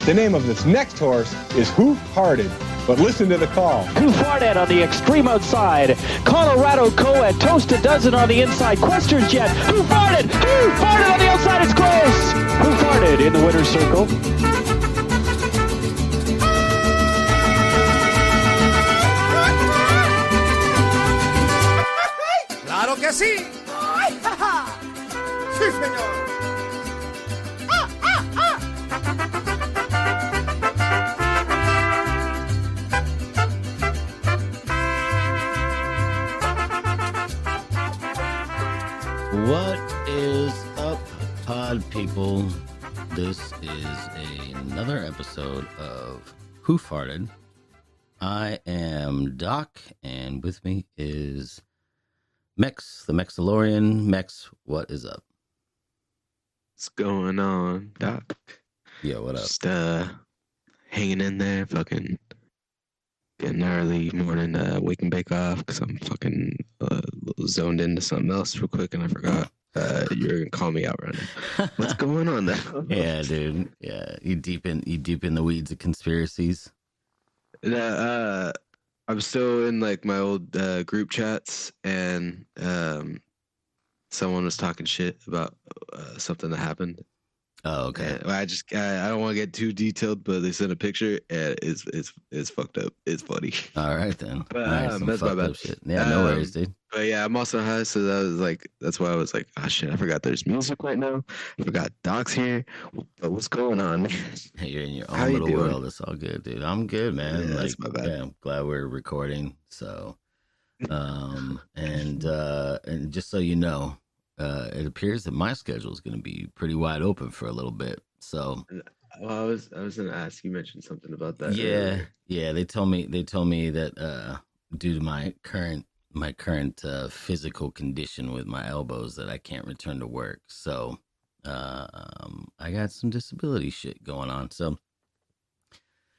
The name of this next horse is Who Farted. But listen to the call. Who farted on the extreme outside? Colorado Co-Ed, Toast a Dozen on the inside. Question Jet. Who farted? Who farted on the outside? It's close. Who farted in the winner's circle? ¡Claro que sí! ¡Ay, jaja! ¡Sí, señor! What is up, pod people? This is another episode of Who Farted. I am Doc, and with me is Mex, the Mexalorian. Mex, what is up? What's going on, Doc? Yeah, what up? Just hanging in there, fucking getting early morning wake and bake off because I'm fucking zoned into something else real quick and I forgot you were gonna call me out running. What's going on there? Yeah, dude. Yeah, you deep in the weeds of conspiracies. I'm still in like my old group chats and someone was talking shit about something that happened. Oh, okay. And I don't want to get too detailed, but they sent a picture and it's fucked up. It's funny. All right then. But Nice, that's my bad. shit. Yeah, no worries, dude. But yeah, I'm also high, so that's why I was like, oh shit, I forgot there's music right now. I forgot Doc's here. But what's going on? Hey, you're in your How own you little doing? world. It's all good, dude. I'm good, man. Yeah, that's my bad. Yeah, I'm glad we're recording. So, and just so you know, it appears that my schedule is going to be pretty wide open for a little bit. So, Well, I was gonna ask. You mentioned something about that. yeah, earlier. yeah. They told me that due to my current physical condition with my elbows that I can't return to work. So, I got some disability shit going on. So,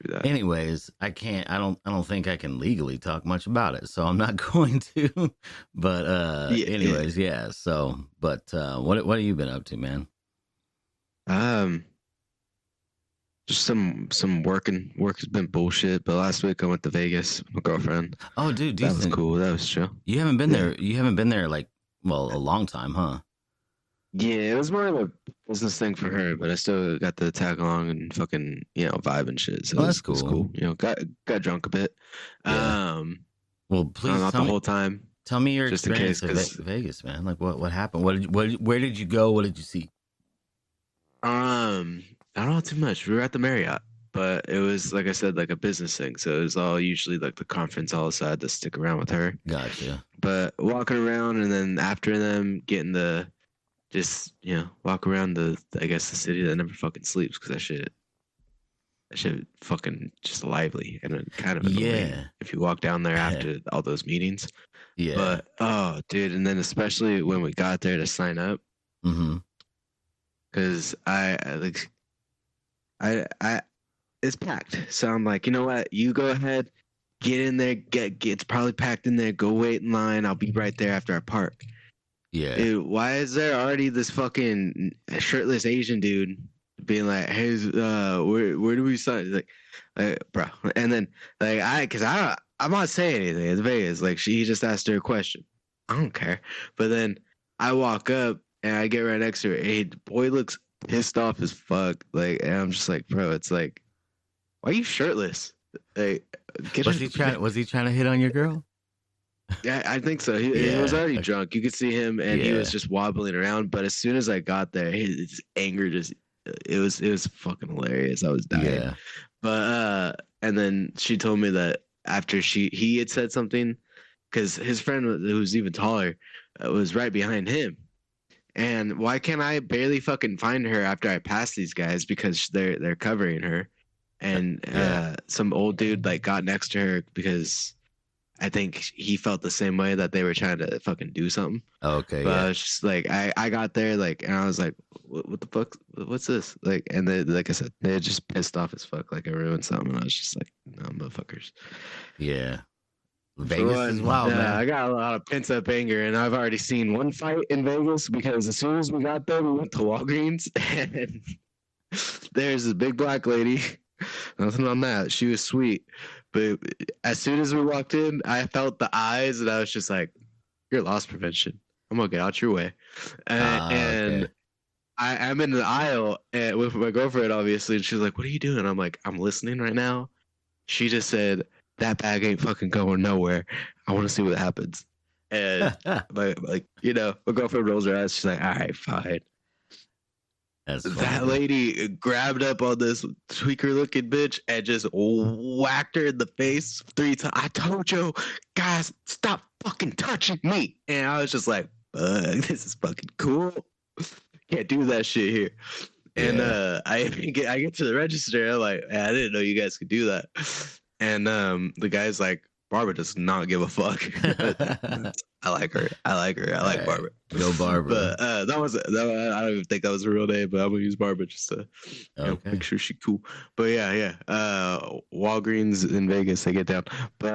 Do that. anyways, I don't think I can legally talk much about it, so I'm not going to. But Yeah. anyways, yeah. So, but what have you been up to, man? Just some working. Work has been bullshit. But last week I went to Vegas with my girlfriend. Oh, dude, That was decent. cool. That was chill. You haven't been Yeah. there. You haven't been there like a long time, huh? Yeah, it was more of a business thing for her, but I still got to tag along and fucking vibe and shit. So Oh, it that's was cool. cool. Got drunk a bit. Yeah. Well, please Not the whole time. tell me your just in experience case, at 'cause- Vegas, man. Like what happened? Where did you go? What did you see? I don't know too much. We were at the Marriott, but it was like I said, like a business thing. So it was all usually like the conference all decided to stick around with her. Gotcha. But walking around and then after them getting the just walk around the the city that never fucking sleeps because that shit fucking just lively and kind of annoying Yeah. if you walk down there after all those meetings. Yeah. But oh dude, and then especially when we got there to sign up Mm-hmm. because I it's packed. So I'm like, you know what? You go ahead, get in there, get it's probably packed in there. Go wait in line. I'll be right there after I park. Yeah. Dude, why is there already this fucking shirtless Asian dude being like, "Hey, where do we sign?" He's like, bro. And then I'm not saying anything. It's Vegas. Like he just asked her a question. I don't care. But then I walk up and I get right next to her. Hey, the boy looks pissed off as fuck. Like, and I'm just like, bro, it's like, why are you shirtless? Like, Was he trying to hit on your girl? Yeah, I think so. He was Yeah. already drunk. You could see him, and he was Yeah. just wobbling around. But as soon as I got there, his anger it was fucking hilarious. I was dying. Yeah. But and then she told me that after he had said something, because his friend who's even taller was right behind him. And why can't I barely fucking find her after I pass these guys because they're covering her, and Yeah. some old dude like got next to her because I think he felt the same way that they were trying to fucking do something. Okay. But I Yeah. was just like, I got there like, and I was like, what the fuck? What's this? Like, and they, like I said, they're just pissed off as fuck. Like I ruined something. And I was just like, no, motherfuckers. Yeah. For Vegas is one, wild, man. I got a lot of pent up anger, and I've already seen one fight in Vegas because as soon as we got there, we went to Walgreens, and There's this big black lady. Nothing on that. She was sweet. But as soon as we walked in, I felt the eyes and I was just like, you're loss prevention. I'm going to get out your way. And okay. I'm in the aisle and with my girlfriend, obviously. And she's like, what are you doing? I'm like, I'm listening right now. She just said, that bag ain't fucking going nowhere. I want to see what happens. And my girlfriend rolls her eyes. She's like, all right, fine. That's funny. That lady grabbed up on this tweaker looking bitch and just whacked her in the face 3 times. I told you, guys, stop fucking touching me. And I was just like, this is fucking cool. Can't do that shit here. And I get to the register. I'm like, I didn't know you guys could do that. And the guy's like, Barbara does not give a fuck. I like her. I like right. Barbara. Go Barbara. But I don't even think that was her real name, but I'm gonna use Barbara just to make sure she's cool. But yeah. Walgreens in Vegas, they get down. But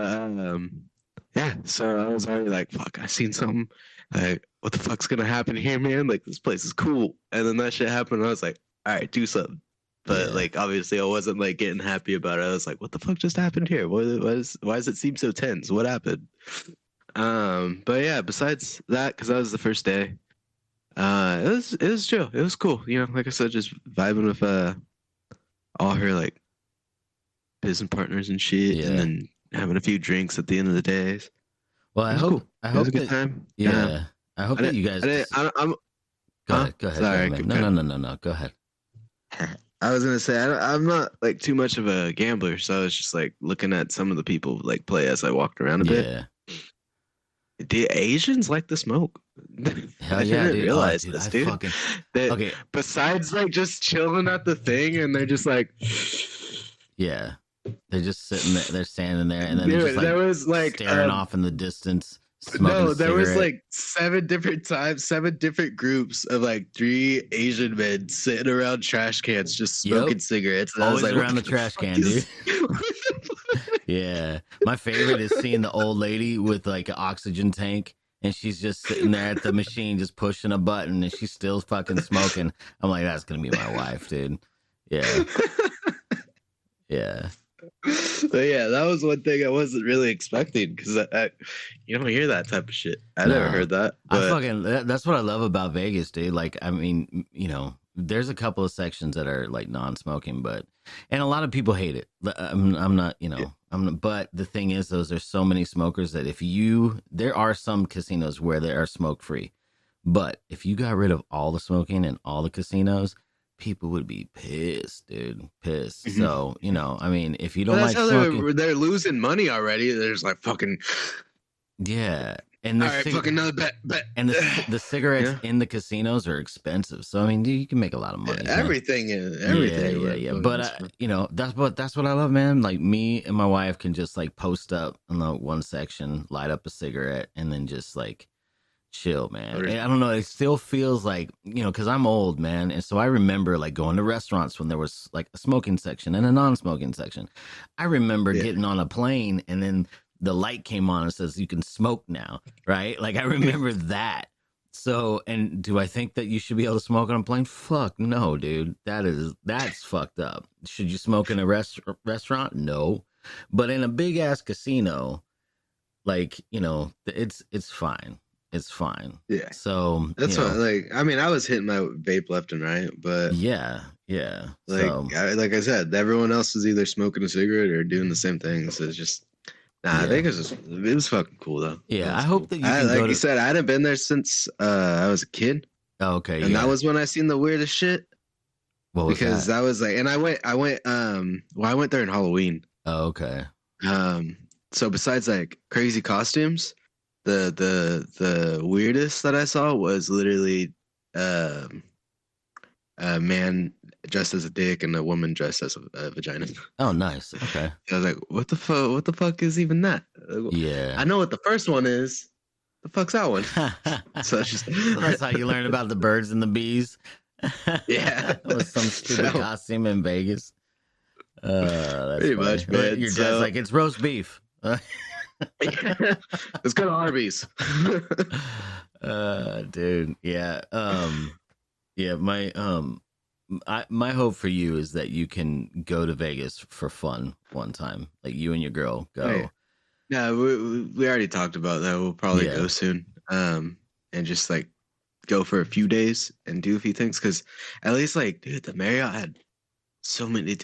yeah, so I was already like, fuck, I seen something. Like, what the fuck's gonna happen here, man? Like, this place is cool. And then that shit happened. And I was like, all right, do something. But like, obviously, I wasn't like getting happy about it. I was like, what the fuck just happened here? Why does it seem so tense? What happened? But yeah, besides that, because that was the first day, it was chill. It was cool. You know, like I said, just vibing with all her like business partners and shit, and then having a few drinks at the end of the days. Well, I hope it was a good time. Yeah, I hope that you guys. Go ahead. Sorry, no. Go ahead. I was gonna say I'm not like too much of a gambler, so I was just like looking at some of the people like play as I walked around a bit. Yeah. Do Asians like to smoke? Hell yeah, didn't dude. realize this, dude. Okay. Besides like just chilling at the thing, and they're just like, yeah, they're just sitting there, they're standing there, and then dude, they're just, like, there was like staring off in the distance. No, there was like 7 different groups of like 3 Asian men sitting around trash cans just smoking cigarettes. And always I was like, around the trash can, dude. Yeah, my favorite is seeing the old lady with like an oxygen tank, and she's just sitting there at the machine, just pushing a button, and she's still fucking smoking. I'm like, that's gonna be my wife, dude. Yeah, yeah. But yeah, that was one thing I wasn't really expecting because you don't hear that type of shit. I never heard that. But That's what I love about Vegas, dude. Like, I mean, you know, there's a couple of sections that are like non-smoking, and a lot of people hate it. I'm not, you know, but the thing is, there's so many smokers that there are some casinos where they are smoke free, but if you got rid of all the smoking in all the casinos, people would be pissed, dude. Pissed. Mm-hmm. So, you know, I mean, if you don't like smoking, they're losing money already. There's like fucking, yeah. And all right, fucking another bet. And the cigarettes in the casinos are expensive. So I mean, you can make a lot of money. Everything. Yeah. But you know, that's what I love, man. Like, me and my wife can just like post up in the one section, light up a cigarette, and then just like chill, man. And I don't know, it still feels like, you know, because I'm old, man, and so I remember like going to restaurants when there was like a smoking section and a non-smoking section. I remember getting on a plane and then the light came on and says you can smoke now, right? Like, I remember that. So, and do I think that you should be able to smoke on a plane? Fuck no, dude. That's fucked up. Should you smoke in a restaurant? No. But in a big ass casino, like, you know, it's fine. It's fine. Yeah. So that's what, like, I mean, I was hitting my vape left and right, but yeah. Like I said, everyone else was either smoking a cigarette or doing the same thing. So it's just, I think it was fucking cool though. Yeah, I hope that you can like you said, I hadn't been there since I was a kid. Oh, okay. And that was when I seen the weirdest shit. What was because that was like, and I went I went there in Halloween. Oh, okay. So besides like crazy costumes, the weirdest that I saw was literally a man dressed as a dick and a woman dressed as a vagina. Oh, nice. Okay. I was like, what the fuck is even that? Yeah. I know what the first one is. The fuck's that one? So that's how you learn about the birds and the bees. Yeah. With some stupid costume in Vegas. That's pretty much, man. Your dad's like, it's roast beef. Let's go to Arby's. Dude, yeah. Yeah, my hope for you is that you can go to Vegas for fun one time, like you and your girl go. Right. No, we already talked about that. We'll probably Yeah. go soon, and just like go for a few days and do a few things. Because at least, like, dude, the Marriott had so many.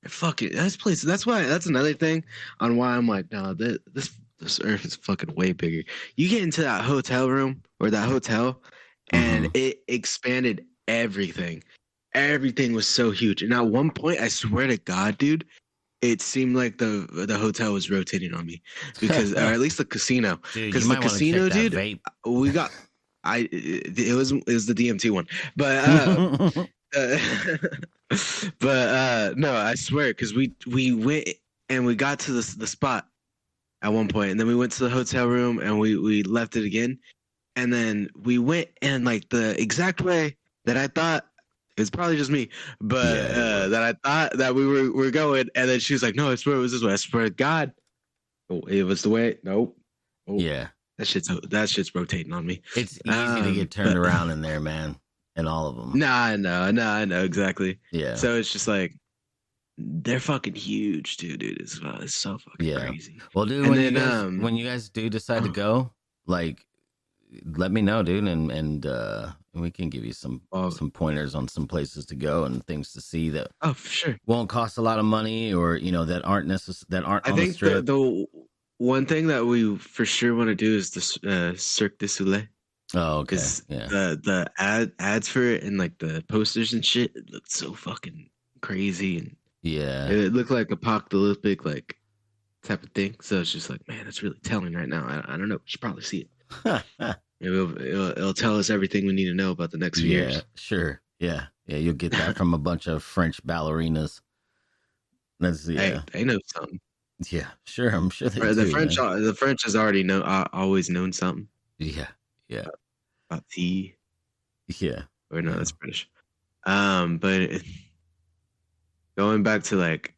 Fucking this place. That's another thing on why I'm like, no, this earth is fucking way bigger. You get into that hotel room or that hotel, and it expanded everything. Everything was so huge. And at one point, I swear to God, dude, it seemed like the hotel was rotating on me, because, or at least the casino. Because the casino, dude, we got. It was the DMT one, but but no, I swear, because we went and we got to the spot at one point, and then we went to the hotel room and we left it again, and then we went and like the exact way that I thought. It's probably just me, but that I thought that we were going, and then she was like, "No, I swear it was this way. I swear to God, oh, it was the way." Nope. Oh, yeah, that shit's rotating on me. It's easy to get turned around in there, man, in all of them. Nah, I know exactly. Yeah. So it's just like they're fucking huge, dude. It's so fucking crazy. Well, dude, when you guys do decide to go, like, let me know, dude, and we can give you some pointers on some places to go and things to see that for sure won't cost a lot of money, or that aren't I on think the strip. The one thing that we for sure want to do is the Cirque du Soleil. Oh, okay. Yeah. The ads for it and like the posters and shit, it looked so fucking crazy, and it looked like apocalyptic like type of thing. So it's just like, man, it's really telling right now. I don't know. We should probably see it. It'll tell us everything we need to know about the next few years. Sure. Yeah. You'll get that from a bunch of French ballerinas. Hey, they know something. Yeah, sure. I'm sure they do. The French has already always known something. Yeah. About tea. Yeah. Or no, that's British. But going back to like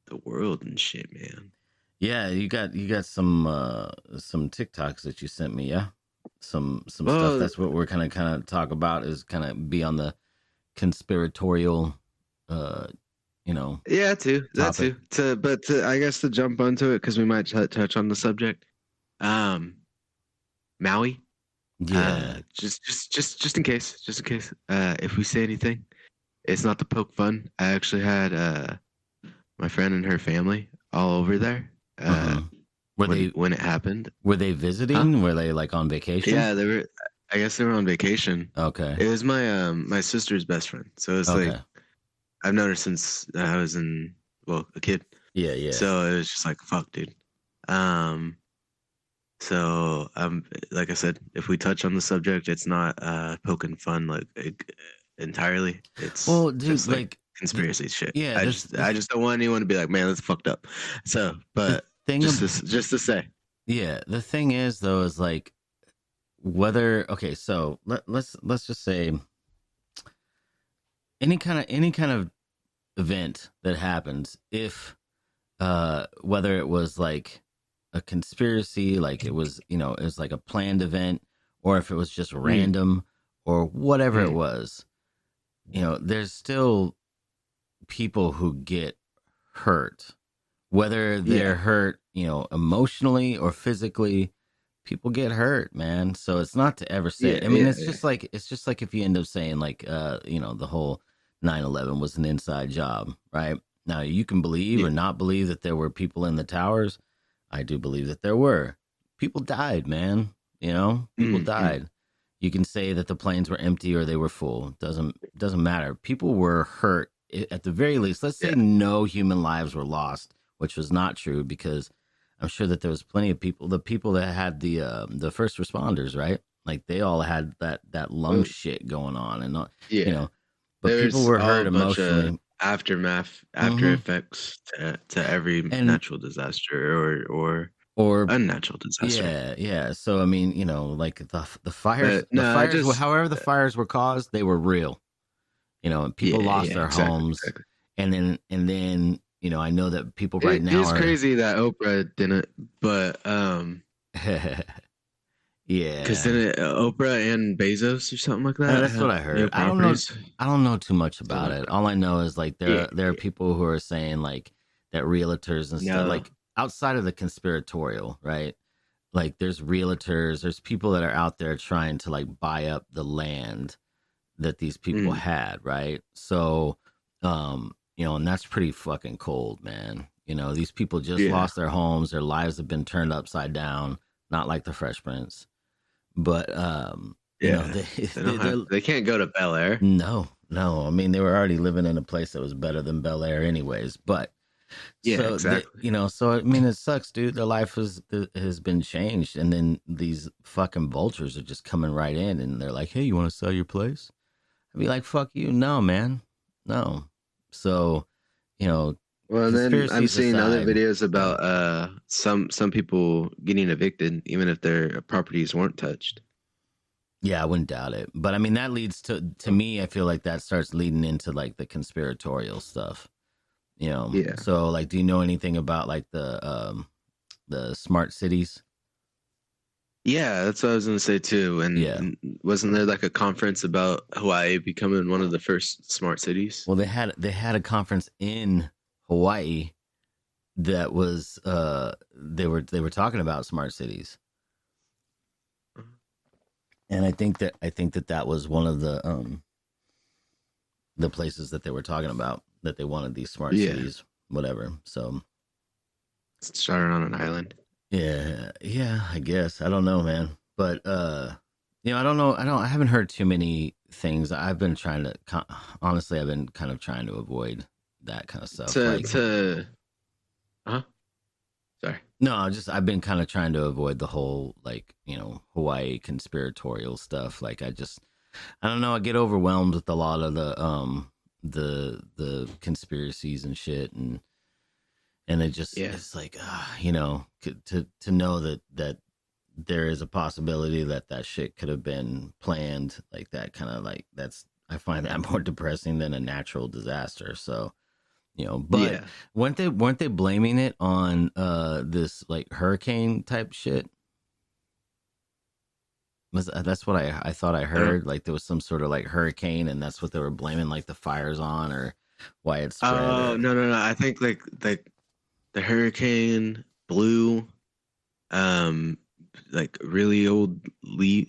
the world and shit, man. Yeah, you got some TikToks that you sent me, yeah? Some stuff. That's what we're kind of talk about, is kind of be on the conspiratorial Yeah, too. That too. I guess to jump onto it, because we might touch on the subject. Maui. Yeah. Just in case. If we say anything, it's not to poke fun. I actually had my friend and her family all over there. When it happened. Were they visiting? Huh? Were they like on vacation? Yeah, they were. I guess they were on vacation. Okay. It was my sister's best friend, so it's like I've known her since I was a kid. Yeah. So it was just like, fuck, dude. So like I said, if we touch on the subject, it's not poking fun like entirely. It's dude, just like conspiracy shit. Yeah, I just don't want anyone to be like, man, that's fucked up. So, but just to say. Yeah, the thing is though, is like whether so let's just say any kind of event that happens, if whether it was like a conspiracy, like it was it was like a planned event, or if it was just random or whatever it was, there's still people who get hurt, whether they're hurt emotionally or physically. People get hurt, man. So it's not to ever say it. I mean, it's just like if you end up saying like the whole 9/11 was an inside job, right? Now you can believe or not believe that there were people in the towers. I do believe that there were. People died, man. People died. You can say that the planes were empty or they were full. Doesn't matter. People were hurt at the very least. Let's say no human lives were lost, which was not true, because I'm sure that there was plenty of people. The people that had the first responders, right? Like they all had that lung shit going on, and but there's people were hurt emotionally. Aftermath, after effects to every natural disaster or unnatural disaster. Yeah. So I mean, like the fires, however the fires were caused, they were real. And people lost their homes, and then I know that people right now it's crazy that Oprah didn't, but Yeah, Because then Oprah and Bezos or something like that. that's what I have heard. new properties. I don't know too much about Something like it. that. All I know is like Yeah, there are yeah. people who are saying like that realtors and stuff, No. like outside of the conspiratorial, right? Like there's realtors, there's people that are out there trying to like buy up the land that these people Mm, had, right? So, and that's pretty fucking cold, man. These people just yeah. lost their homes, their lives have been turned upside down, not like the Fresh Prince, but Yeah. they, They they don't have. they're They can't go to Bel Air. no, no. I mean, they were already living in a place that was better than Bel Air, anyways. But Yeah, so exactly. so I mean, it sucks, dude. Their life has been changed, and then these fucking vultures are just coming right in, and they're like, "Hey, you want to sell your place?" I'd be like, "Fuck you, no, man, no." So, you know, Well, and then I'm conspiracies seeing other aside, videos yeah, about some people getting evicted even if their properties weren't touched. yeah, I wouldn't doubt it. But I mean, that leads to me. I feel like that starts leading into like the conspiratorial stuff. Yeah. So like, do you know anything about like the smart cities? Yeah, that's what I was gonna say too. Yeah. And wasn't there like a conference about Hawaii becoming one of the first smart cities? Well, they had a conference in Hawaii that was they were talking about smart cities, and I think that was one of the places that they were talking about that they wanted these smart Yeah, cities, whatever. So started on an island. yeah, yeah, I guess I don't know, man, but I don't know. I haven't heard too many things. I've been trying to honestly, I've been kind of trying to avoid that kind of stuff. To Like, huh? Sorry. no, I've been kind of trying to avoid the whole like Hawaii conspiratorial stuff. Like I don't know, I get overwhelmed with a lot of the conspiracies and shit, and Yeah. it's like to know that there is a possibility that shit could have been planned, like that kind of like I find that more depressing than a natural disaster. So but Yeah. weren't they blaming it on this like hurricane type shit? That's what I thought I I don't. heard, like there was some sort of like hurricane and that's what they were blaming like the fires on, or why it spread, Oh, or no. I think like the hurricane blew um like really old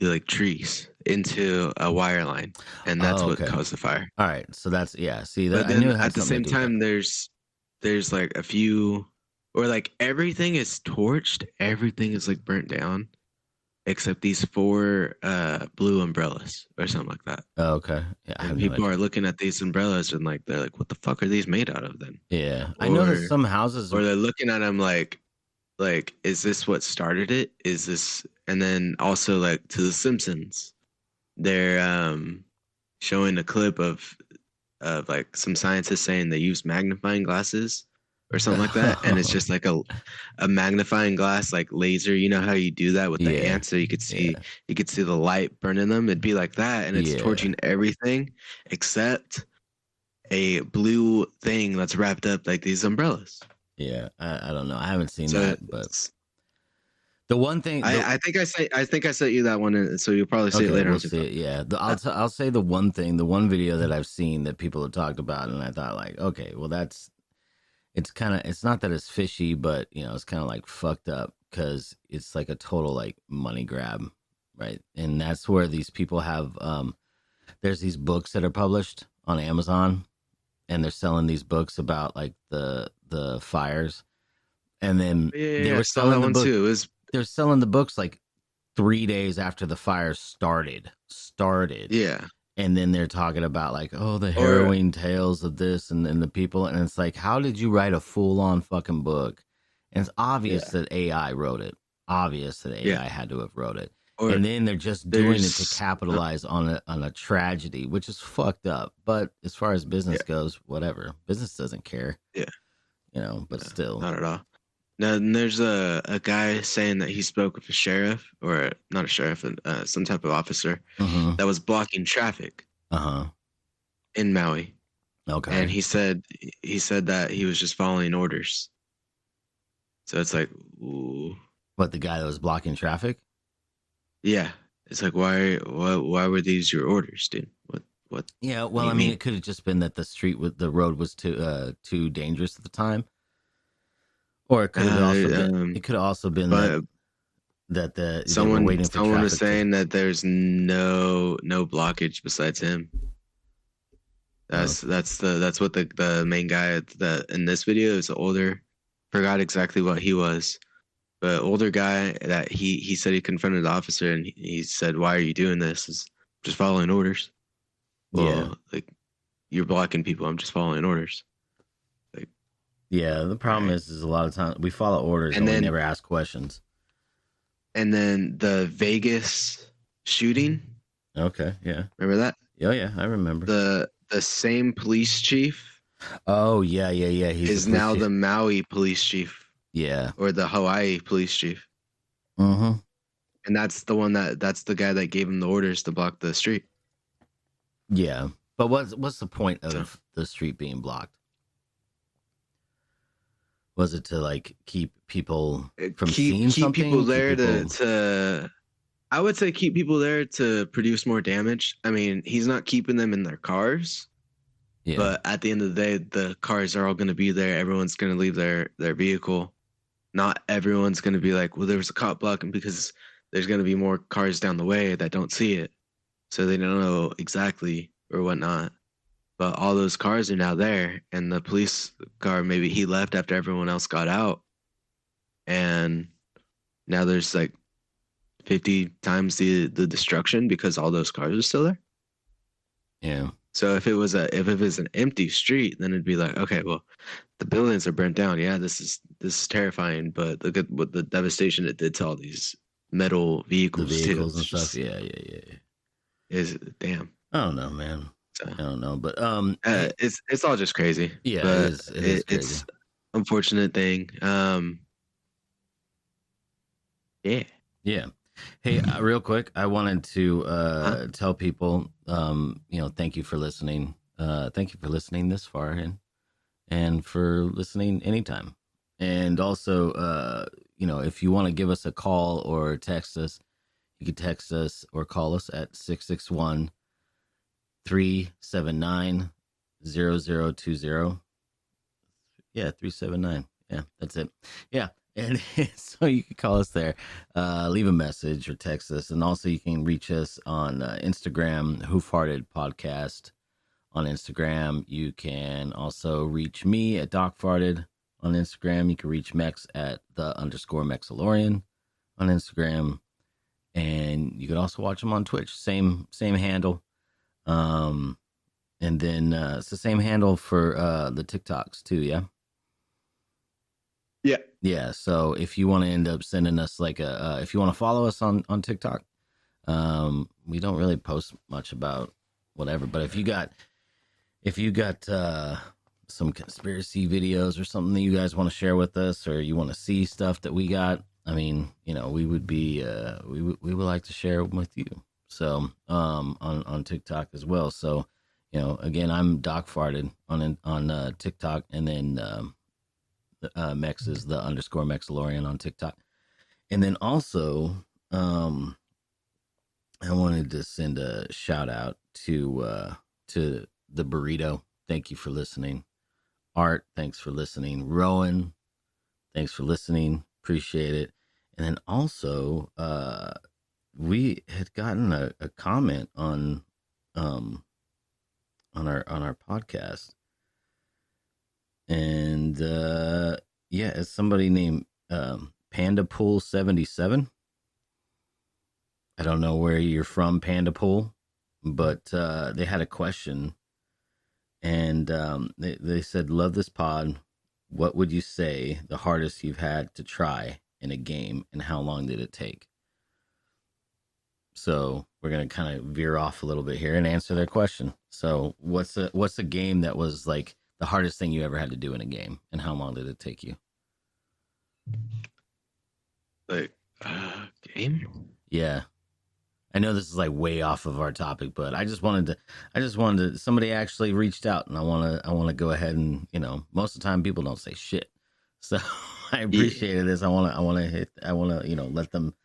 like trees into a wire line, and that's oh, what okay, caused the fire. all right, so that's, yeah, see that But I knew then it had at the something same to do with that. time, there's like a few, or like everything is torched, everything is like burnt down, except these four blue umbrellas or something like that. Oh, okay, yeah, I And have no people idea. are looking at these umbrellas and like they're like, what the fuck are these made out of then? Yeah, I know that Or some houses or they're looking at them like is this what started it? Is this, and then also like to the Simpsons, they're showing a clip of like some scientists saying they use magnifying glasses or something like that, and it's just like a magnifying glass like laser. You know how you do that with the yeah, ants, so yeah, you could see the light burning them. It'd be like that, and it's yeah, torching everything except a blue thing that's wrapped up like these umbrellas. yeah, I don't know, I haven't seen So that, but the one thing I think I sent you that one, so you'll probably see it okay, later we'll on see TikTok. it. Yeah, I'll say the one video that I've seen that people have talked about, and I thought like, okay, well it's not that it's fishy, but it's kind of like fucked up because it's like a total like money grab, right? And that's where these people have there's these books that are published on Amazon, and they're selling these books about like the fires, and then Yeah, they I were saw that selling the one book. too. It was They're selling the books like 3 days after the fire started, yeah, and then they're talking about like, oh, the or harrowing tales of this and the people, and it's like, how did you write a full-on fucking book? And it's obvious yeah, that AI wrote it, obvious that yeah, AI had to have wrote it, or and then they're just doing it to there's capitalize on a tragedy, which is fucked up. But as far as yeah, business goes, whatever, business doesn't care, yeah, but no, still. not at all. Now, and there's a guy saying that he spoke with a sheriff, or not a sheriff, some type of officer Mm-hmm. that was blocking traffic Uh-huh. in Maui, and Okay. he said that he was just following orders. So it's like, ooh, What, the guy that was blocking traffic? Yeah, it's like why were these your orders, dude? What? Yeah, What well, do I you mean, mean? it could have just been that the road was too dangerous at the time, or it could have also been that But they were waiting for someone was traffic to. saying that there's no blockage besides him. Oh, That's what the main guy that in this video is older. Forgot exactly what he was, but older guy that he said he confronted the officer and he said, "Why are you doing this? Is just following orders." yeah, Well, like you're blocking people. I'm just following orders. Like, yeah. The all problem right. is a lot of times we follow orders And and we then never ask questions. the Vegas shooting. Okay, yeah, Remember that? yeah, I remember. The same police chief Oh, yeah. He's is the police now chief. the Maui police chief Yeah. or the Hawaii police chief. Mm-hmm. And that's the guy that gave him the orders to block the street. Yeah, but what's the point of the street being blocked? Was it to like keep people from seeing Keep something? people there people... to I would say keep people there to produce more damage. I mean, he's not keeping them in their cars, Yeah. but at the end of the day, the cars are all going to be there. Everyone's going to leave their vehicle. Not everyone's going to be like, well, there was a cop blocking because there's going to be more cars down the way that don't see it. So they don't know exactly or whatnot. But all those cars are now there. And the police car, maybe he left after everyone else got out. And now there's like 50 times the destruction because all those cars are still there. Yeah. So if it was an empty street, then it'd be like, okay, well, the buildings are burnt down. Yeah, this is terrifying, but look at what the devastation it did to all these metal The vehicles vehicles too. and stuff. Just, Yeah. is damn. I don't know, man. So, I don't know, but it's all just crazy. yeah, but it is crazy. it's unfortunate thing. Yeah. Yeah. Hey, real quick, I wanted to tell people, thank you for listening. Thank you for listening this far and for listening anytime. And also, if you want to give us a call or text us, you can text us or call us at 661-379-0020. Yeah, 379. Yeah, that's it. Yeah. And so you can call us there, leave a message or text us. And also you can reach us on Instagram, Who Farted Podcast on Instagram. You can also reach me at Doc Farted on Instagram. You can reach Mex at _Mexalorian on Instagram. And you can also watch them on Twitch. Same handle. And then it's the same handle for the TikToks too, yeah? Yeah. Yeah, so if you want to end up sending us like if you want to follow us on TikTok, we don't really post much about whatever, but if you got some conspiracy videos or something that you guys want to share with us, or you want to see stuff that we got, I mean, we would be we would like to share with you. So on TikTok as well. So again, I'm Doc Farted on TikTok, and then Mex is the _Mexalorian on TikTok. And then also, I wanted to send a shout out to the Burrito. Thank you for listening. Art, thanks for listening. Rowan, thanks for listening. Appreciate it. And then also, we had gotten a comment on our podcast. And it's somebody named Panda Pool 77. I don't know where you're from, Panda Pool, but they had a question, and they said, "Love this pod. What would you say the hardest you've had to try in a game, and how long did it take?" So we're gonna kind of veer off a little bit here and answer their question. So what's a game that was like the hardest thing you ever had to do in a game, and how long did it take you? Like game? Yeah. I know this is like way off of our topic, but I just wanted to somebody actually reached out, and I want to go ahead and, most of the time people don't say shit. So I appreciated this. I want to let them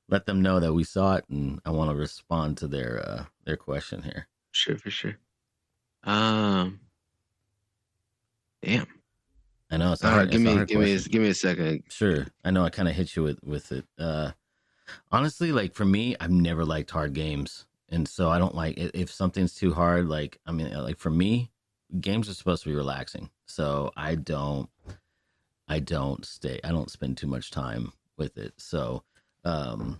let them know that we saw it, and I want to respond to their question here. Sure, for sure. Damn. I know it's All right, it's a hard give question. me a second. Sure, I know I kind of hit you with it. Honestly, like for me, I've never liked hard games, and so I don't like if something's too hard. Like I mean, like for me, games are supposed to be relaxing, so I don't spend too much time with it. So, I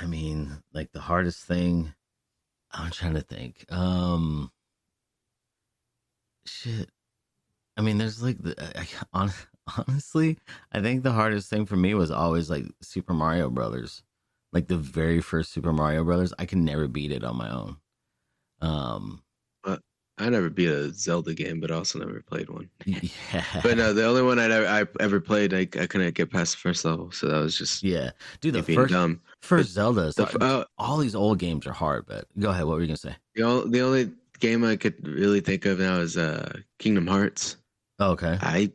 mean, like the hardest thing, I'm trying to think. Shit. I mean, there's like honestly, I think the hardest thing for me was always like Super Mario Brothers, like the very first Super Mario Brothers. I can never beat it on my own. Um, But I never beat a Zelda game, but I also never played one. yeah, But no, the only one I ever played, I couldn't get past the first level, so that was just yeah, dude. The me being dumb. first Zelda, is The, all these old games are hard. But go ahead. What were you gonna say? the only game I could really think of now is Kingdom Hearts. Oh, okay. I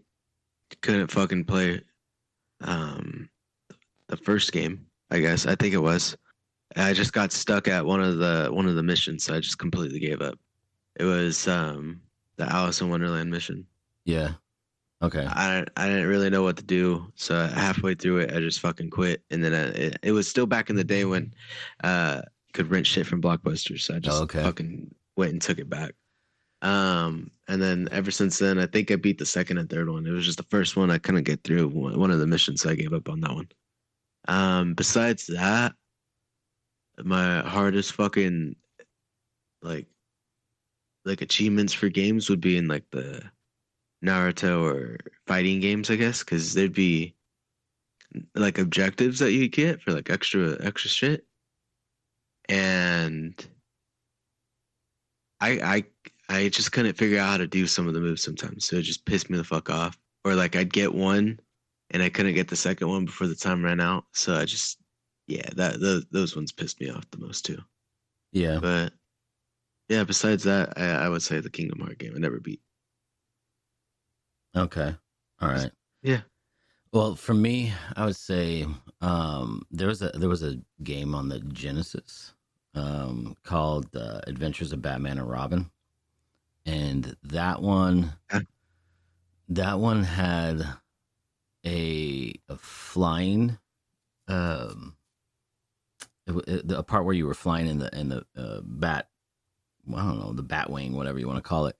couldn't fucking play um the first game, I guess. I think it was. I just got stuck at one of the missions, so I just completely gave up. It was the Alice in Wonderland mission. Yeah. Okay. I didn't really know what to do, so halfway through it, I just fucking quit. And then it was still back in the day when you could rent shit from Blockbuster, so I just fucking went and took it back. And then ever since then, I think I beat the second and third one. It was just the first one I couldn't get through one of the missions, so I gave up on that one. Besides that, my hardest fucking like achievements for games would be in like the Naruto or fighting games, I guess, because there'd be like objectives that you get for like extra shit, and I just couldn't figure out how to do some of the moves sometimes, so it just pissed me the fuck off. Or like I'd get one, and I couldn't get the second one before the time ran out, so I just those ones pissed me off the most too. Yeah. But yeah, besides that, I would say the Kingdom Hearts game I never beat. Okay. All right. Yeah. Well, for me, I would say there was a game on the Genesis called Adventures of Batman and Robin, and that one had a flying a part where you were flying in the bat, I don't know, the bat wing, whatever you want to call it,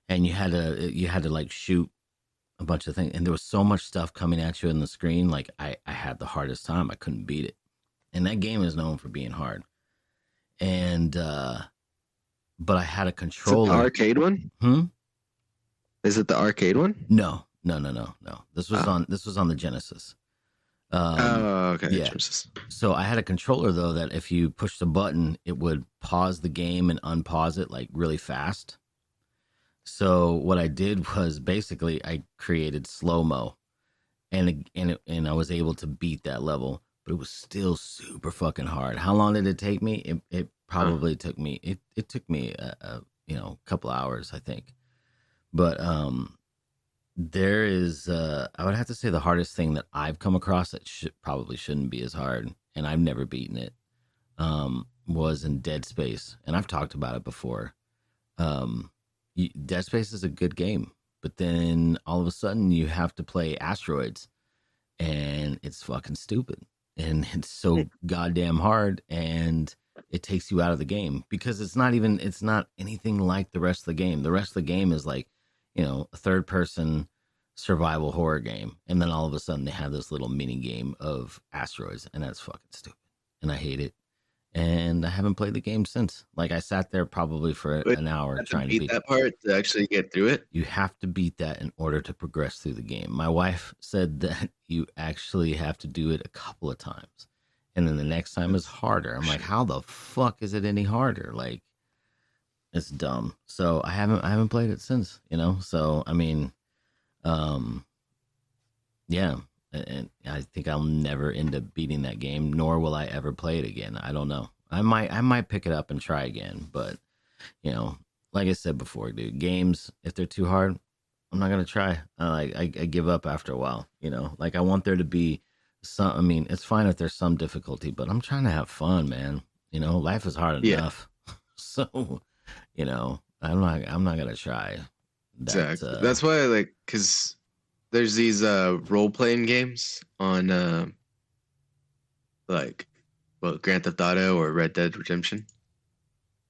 and you had to like shoot a bunch of things, and there was so much stuff coming at you in the screen. Like I had the hardest time. I couldn't beat it, and that game is known for being hard. And but I had a controller. Is it the arcade one? Is it the arcade one? No. This was on the Genesis. Okay. Yeah. Genesis. So I had a controller though that if you push the button, it would pause the game and unpause it like really fast. So what I did was basically I created slow-mo, and I was able to beat that level, but it was still super fucking hard. How long did it take me? It probably took me it took me a couple hours, I think. But there is I would have to say the hardest thing that I've come across that probably shouldn't be as hard, and I've never beaten it, was in Dead Space, and I've talked about it before. Dead Space is a good game, but then all of a sudden you have to play asteroids, and it's fucking stupid, and it's so goddamn hard, and it takes you out of the game because it's not anything like the rest of the game. The rest of the game is like, a third person survival horror game, and then all of a sudden they have this little mini game of asteroids, and that's fucking stupid, and I hate it. And I haven't played the game since. Like I sat there probably for an hour trying to beat that part to actually get through it. You have to beat that in order to progress through the game. My wife said that you actually have to do it a couple of times, and then the next time is harder. I'm like, how the fuck is it any harder? Like, it's dumb. So I haven't played it since. So I mean, yeah. And I think I'll never end up beating that game, nor will I ever play it again. I don't know. I might pick it up and try again, but like I said before, dude, games, if they're too hard, I'm not gonna try. I give up after a while. Like I want there to be I mean, it's fine if there's some difficulty, but I'm trying to have fun, man. You know, life is hard enough. So, you know, I'm not gonna try. Exactly. That's why I like, because there's these role playing games on like, well, Grand Theft Auto or Red Dead Redemption.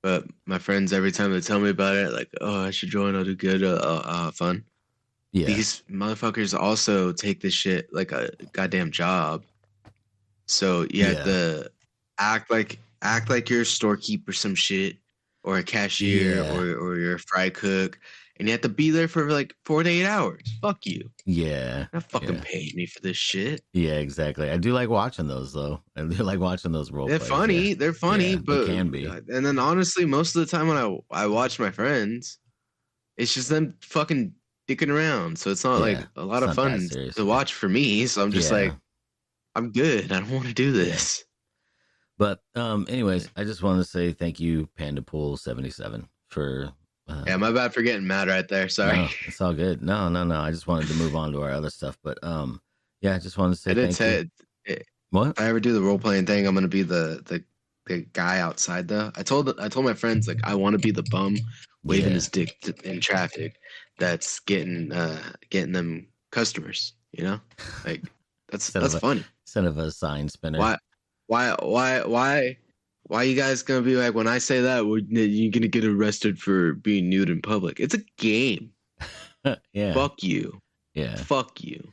But my friends, every time they tell me about it, like, oh, I should join. I'll do good. I'll have fun. Yeah. These motherfuckers also take this shit like a goddamn job. So you have to act like you're a storekeeper or some shit, or a cashier, or you're a fry cook, and you have to be there for like 4 to 8 hours. Fuck you. Yeah. You're not fucking paying me for this shit. Yeah, exactly. I do like watching those though. I do like watching those role plays. They're funny, but they can be. And then honestly, most of the time when I watch my friends, it's just them fucking dicking around. So it's not like a lot of fun to watch for me. So I'm just like, I'm good. I don't want to do this. But anyways, I just wanted to say thank you, PandaPool77, for my bad for getting mad right there. Sorry. No, it's all good. No. I just wanted to move on to our other stuff. But I just wanted to say thank you. What? If I ever do the role playing thing, I'm gonna be the guy outside though. I told my friends, like, I want to be the bum waving his dick in traffic that's getting them customers, you know? Like that's funny. Instead of a sign spinner. Why you guys gonna be like, when I say that, you're gonna get arrested for being nude in public? It's a game. Yeah. Fuck you. Yeah. Fuck you.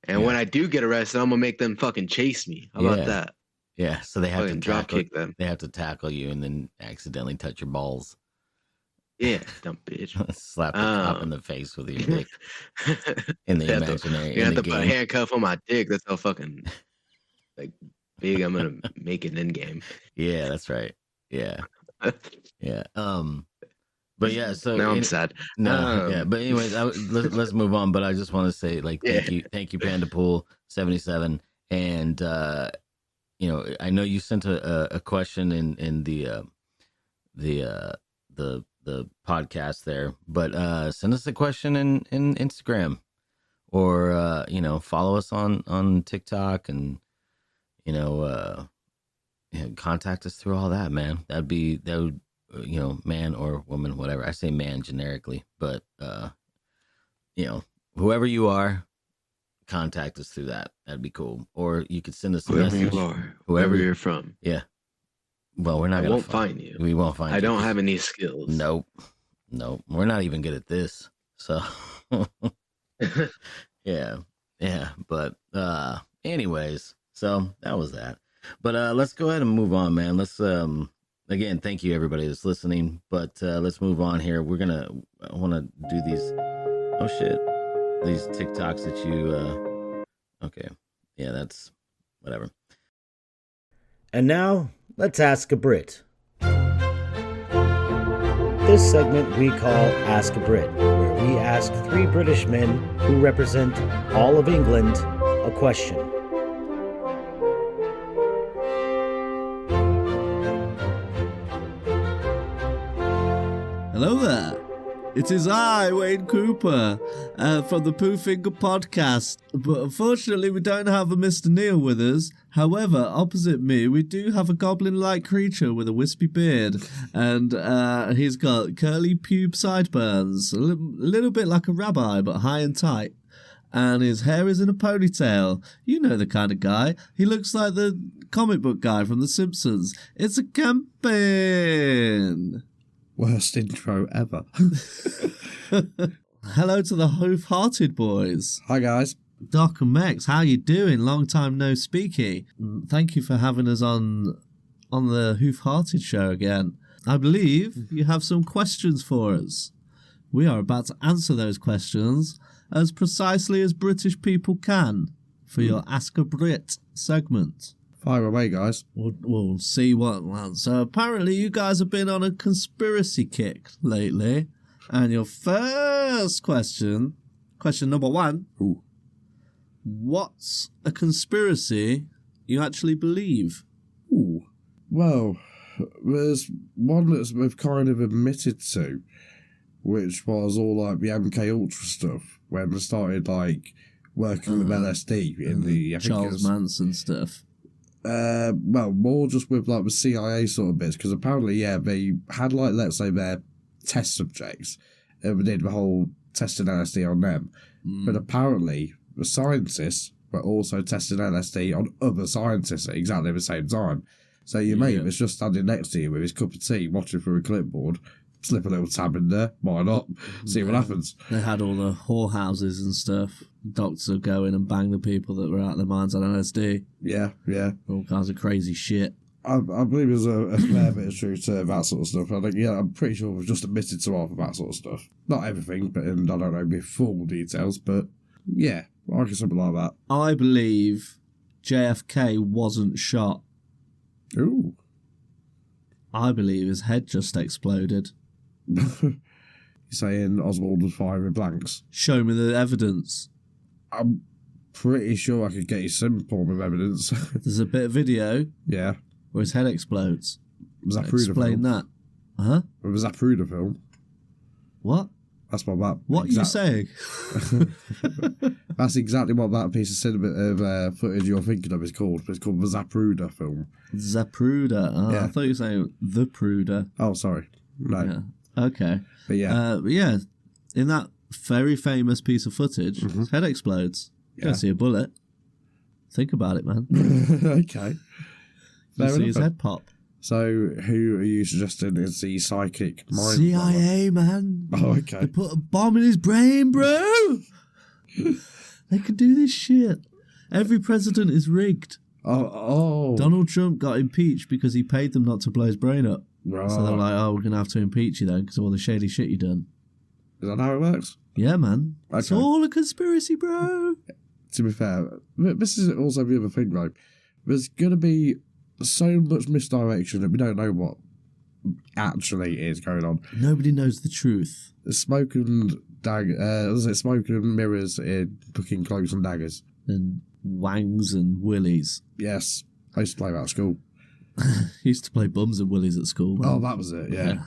And when I do get arrested, I'm gonna make them fucking chase me. How about that? Yeah. So they have to drop kick them. They have to tackle you and then accidentally touch your balls. Yeah, dumb bitch. Slap the cop in the face with your dick. In the imaginary. You have to put a handcuff on my dick. That's how fucking like big I'm gonna make it in game. Yeah, that's right. Yeah. Yeah. But yeah, so now I'm sad. No, yeah. But anyways, let's move on. But I just want to say, like, thank you, PandaPool77, and you know, I know you sent a question in the podcast there, but send us a question in Instagram, or you know, follow us on TikTok, and you know, contact us through all that, man. That would. You know, man or woman, whatever. I say man generically, but you know, whoever you are, contact us through that. That'd be cool. Or you could send us a message. You are, whoever you're from. Yeah. Well, we're not. I won't find you. We won't find you. I don't have any skills. Nope. We're not even good at this. So. Yeah. But anyways, so that was that. But let's go ahead and move on, man. Let's Again, thank you everybody that's listening, but let's move on here. I want to do these, these TikToks that you, okay. Yeah, that's whatever. And now, let's ask a Brit. This segment we call Ask a Brit, where we ask 3 British men who represent all of England a question. Hello there. It is I, Wayne Cooper, from the PooFinger podcast. But unfortunately, we don't have a Mr. Neil with us. However, opposite me, we do have a goblin-like creature with a wispy beard. And he's got curly pube sideburns, a little bit like a rabbi, but high and tight. And his hair is in a ponytail. You know the kind of guy. He looks like the comic book guy from The Simpsons. It's a campaign. Worst intro ever. Hello to the Hoof-Hearted boys. Hi guys. Doc and Mex, how you doing? Long time no speaky. Thank you for having us on the Hoof-Hearted show again. I believe you have some questions for us. We are about to answer those questions as precisely as British people can for your Ask a Brit segment. Fire away, guys. We'll see what lands. So apparently you guys have been on a conspiracy kick lately. And your first question number 1. Ooh. What's a conspiracy you actually believe? Ooh. Well, there's one that we've kind of admitted to, which was all like the MK Ultra stuff, when they started like working with LSD in the I think it Charles was, Manson stuff. well, more just with like the CIA sort of bits, because apparently, yeah, they had like, let's say, their test subjects, and we did the whole testing LSD on them. But apparently, the scientists were also testing LSD on other scientists at exactly the same time. So your mate was just standing next to you with his cup of tea, watching through a clipboard. Slip a little tab in there, why not? See what happens. They had all the whorehouses and stuff. Doctors would go in and bang the people that were out of their minds on LSD. Yeah. All kinds of crazy shit. I believe there's a fair bit of truth to that sort of stuff. I think, yeah, I'm pretty sure we've just admitted to half of that sort of stuff. Not everything, but I don't know the full details, but yeah, I reckon something like that. I believe JFK wasn't shot. Ooh. I believe his head just exploded. You're saying Oswald was firing blanks? Show me the evidence. I'm pretty sure I could get you some form of evidence. There's a bit of video Yeah. where his head explodes. Zapruder Explain film. that. Huh? It was Zapruder film. What? That's what that. What are you saying? That's exactly what that piece of cinema footage you're thinking of is called. It's called the Zapruder film. Zapruder. Oh, Yeah. I thought you were saying the Pruder. Oh, sorry. No. Yeah. Okay. But yeah. But yeah, in that very famous piece of footage, his head explodes. You don't see a bullet. Think about it, man. Okay. You Fair see his enough. head pop. So, who are you suggesting is the psychic mind? CIA, man. Oh, They okay. put a bomb in his brain, bro. They could do this shit. Every president is rigged. Oh. Donald Trump got impeached because he paid them not to blow his brain up. Right. So they're like, oh, we're going to have to impeach you then because of all the shady shit you done. Is that how it works? Yeah, man. It's Okay. all a conspiracy, bro. To be fair, this is also the other thing, right? There's going to be so much misdirection that we don't know what actually is going on. Nobody knows the truth. There's smoke and smoke and mirrors in fucking cloaks and daggers. And wangs and willies. Yes, I used to play that at school. He used to play bums and willies at school. Man. Oh, that was it. Yeah.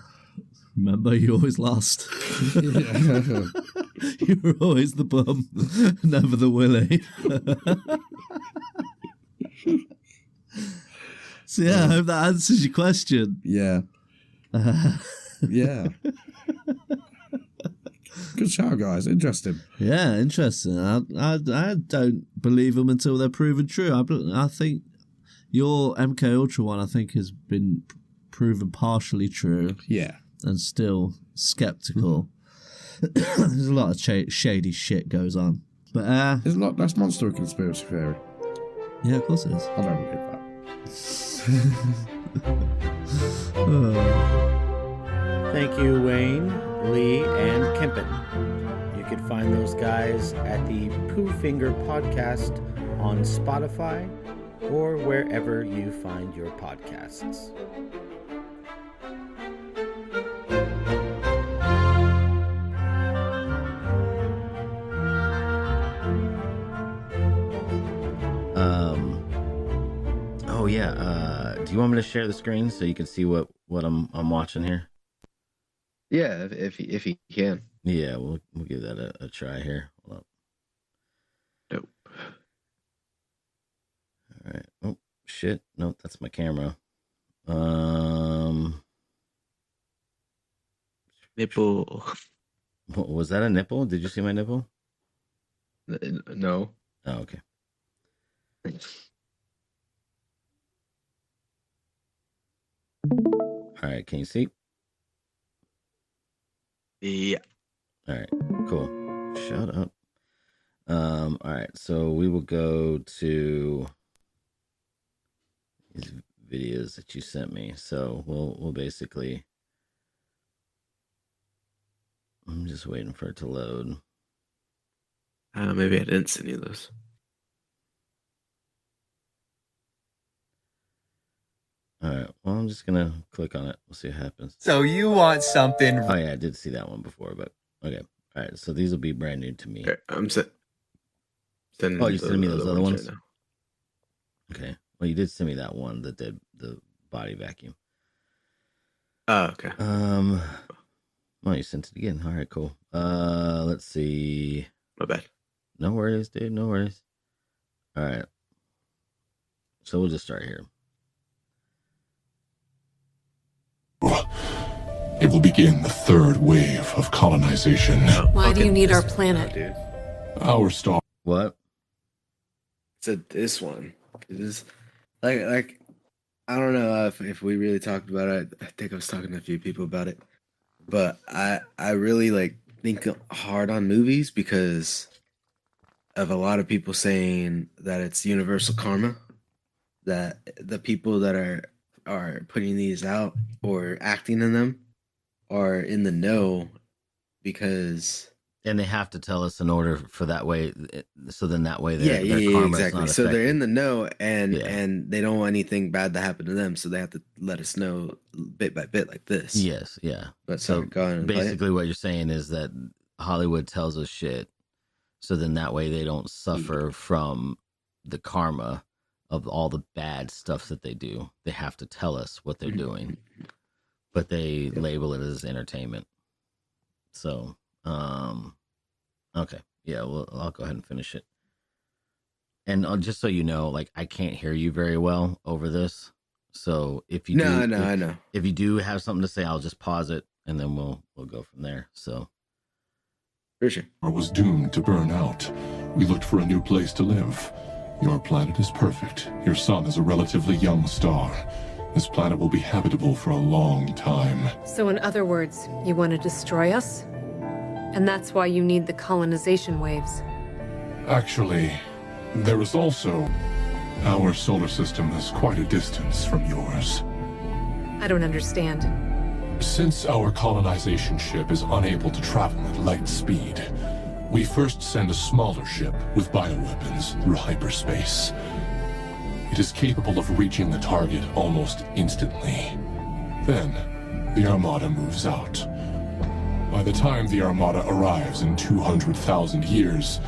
Remember, you always lost. Yeah. You were always the bum, never the willy. So yeah, I hope that answers your question. Yeah. Yeah. Good shout, guys. Interesting. Yeah, interesting. I don't believe them until they're proven true. I think your MK Ultra one, I think, has been proven partially true. Yeah. And still skeptical. There's a lot of shady shit goes on. But Isn't that's monster a conspiracy theory? yeah, of course it is. I don't believe that. Thank you, Wayne, Lee, and Kempen. You can find those guys at the PooFinger podcast on Spotify or wherever you find your podcasts. Oh yeah. Do you want me to share the screen so you can see what I'm watching here? Yeah, if you can. Yeah, we'll give that a try here. Hold up. Dope. All right. Oh shit! No, that's my camera. Nipple. Was that a nipple? Did you see my nipple? No. Oh, okay. All right, can you see? Yeah. All right, cool. Shut up. All right, so we will go to these videos that you sent me. So we'll basically. I'm just waiting for it to load. Maybe I didn't send you those. All right. Well, I'm just gonna click on it. We'll see what happens. So you want something? Oh yeah, I did see that one before, but okay. All right. So these will be brand new to me. Here, I'm sending. Oh, you sent me those other ones? right now. Okay. Well, you did send me that one, the body vacuum. Oh, okay. Well, you sent it again. All right, cool. Let's see. My bad. No worries, dude. No worries. All right. So we'll just start here. It will begin the third wave of colonization. Why do you need our planet? Dude. Our star. What? Said this one. It is like I don't know if we really talked about it. I think I was talking to a few people about it, but I really like think hard on movies because of a lot of people saying that it's universal karma, that the people that are putting these out or acting in them are in the know because. And they have to tell us in order for that way. So then that way, their karma exactly. is not So they're affected. in the know, and they don't want anything bad to happen to them. So they have to let us know bit by bit, like this. Yes, yeah. But So go on and play it. basically, what you're saying is that Hollywood tells us shit, so then that way they don't suffer from the karma of all the bad stuff that they do. They have to tell us what they're doing, but they label it as entertainment. So. Okay. Yeah, well, I'll go ahead and finish it. And just so you know, like, I can't hear you very well over this. So if you I know. If you do have something to say, I'll just pause it and then we'll go from there. So for sure. Was doomed to burn out. We looked for a new place to live. Your planet is perfect. Your sun is a relatively young star. This planet will be habitable for a long time. So in other words, you want to destroy us? And that's why you need the colonization waves. Actually, there is also... Our solar system is quite a distance from yours. I don't understand. Since our colonization ship is unable to travel at light speed, we first send a smaller ship with bioweapons through hyperspace. It is capable of reaching the target almost instantly. Then, the Armada moves out. By the time the Armada arrives in 200,000 years,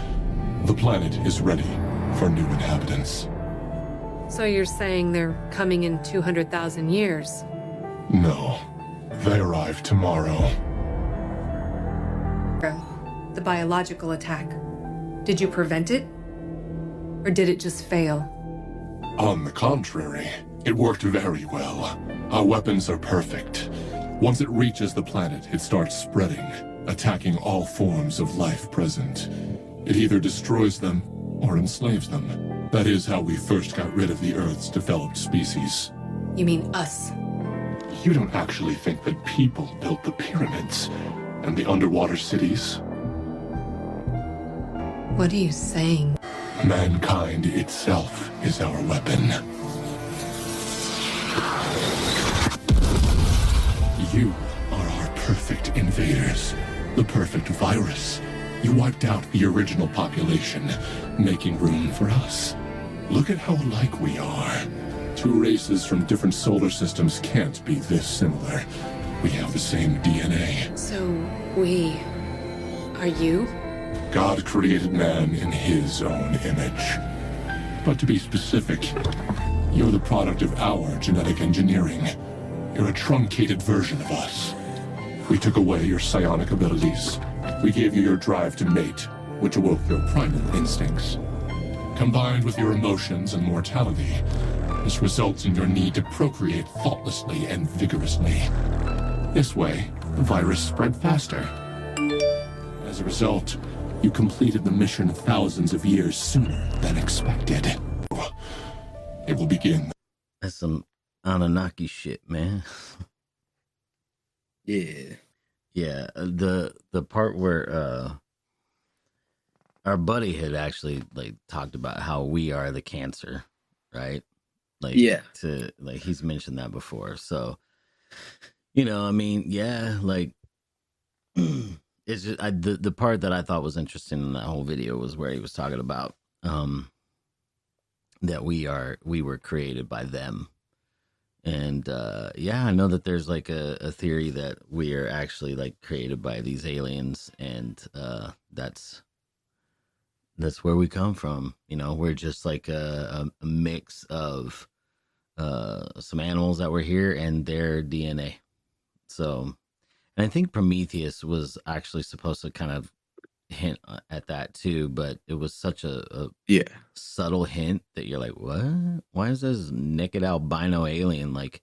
the planet is ready for new inhabitants. So you're saying they're coming in 200,000 years? No, they arrive tomorrow. The biological attack. Did you prevent it? Or did it just fail? On the contrary, it worked very well. Our weapons are perfect. Once it reaches the planet, it starts spreading, attacking all forms of life present. It either destroys them or enslaves them. That is how we first got rid of the Earth's developed species. You mean us? You don't actually think that people built the pyramids and the underwater cities? What are you saying? Mankind itself is our weapon. You are our perfect invaders, the perfect virus. You wiped out the original population, making room for us. Look at how alike we are. Two races from different solar systems can't be this similar. We have the same DNA. So, we... are you? God created man in his own image. But to be specific, you're the product of our genetic engineering. You're a truncated version of us. We took away your psionic abilities. We gave you your drive to mate, which awoke your primal instincts. Combined with your emotions and mortality, this results in your need to procreate thoughtlessly and vigorously. This way, the virus spread faster. As a result, you completed the mission thousands of years sooner than expected. It will begin. that's some Anunnaki shit, man. Yeah. Yeah, the part where our buddy had actually like talked about how we are the cancer, right? Like, Yeah. He's mentioned that before. So, I mean, yeah, like it's just the part that I thought was interesting in that whole video was where he was talking about that we were created by them. And I know that there's like a theory that we are actually like created by these aliens, and that's where we come from. We're just like a mix of some animals that were here and their DNA. So, and I think Prometheus was actually supposed to kind of hint at that too, but it was such a Yeah. subtle hint that you're like, what? Why is this naked albino alien like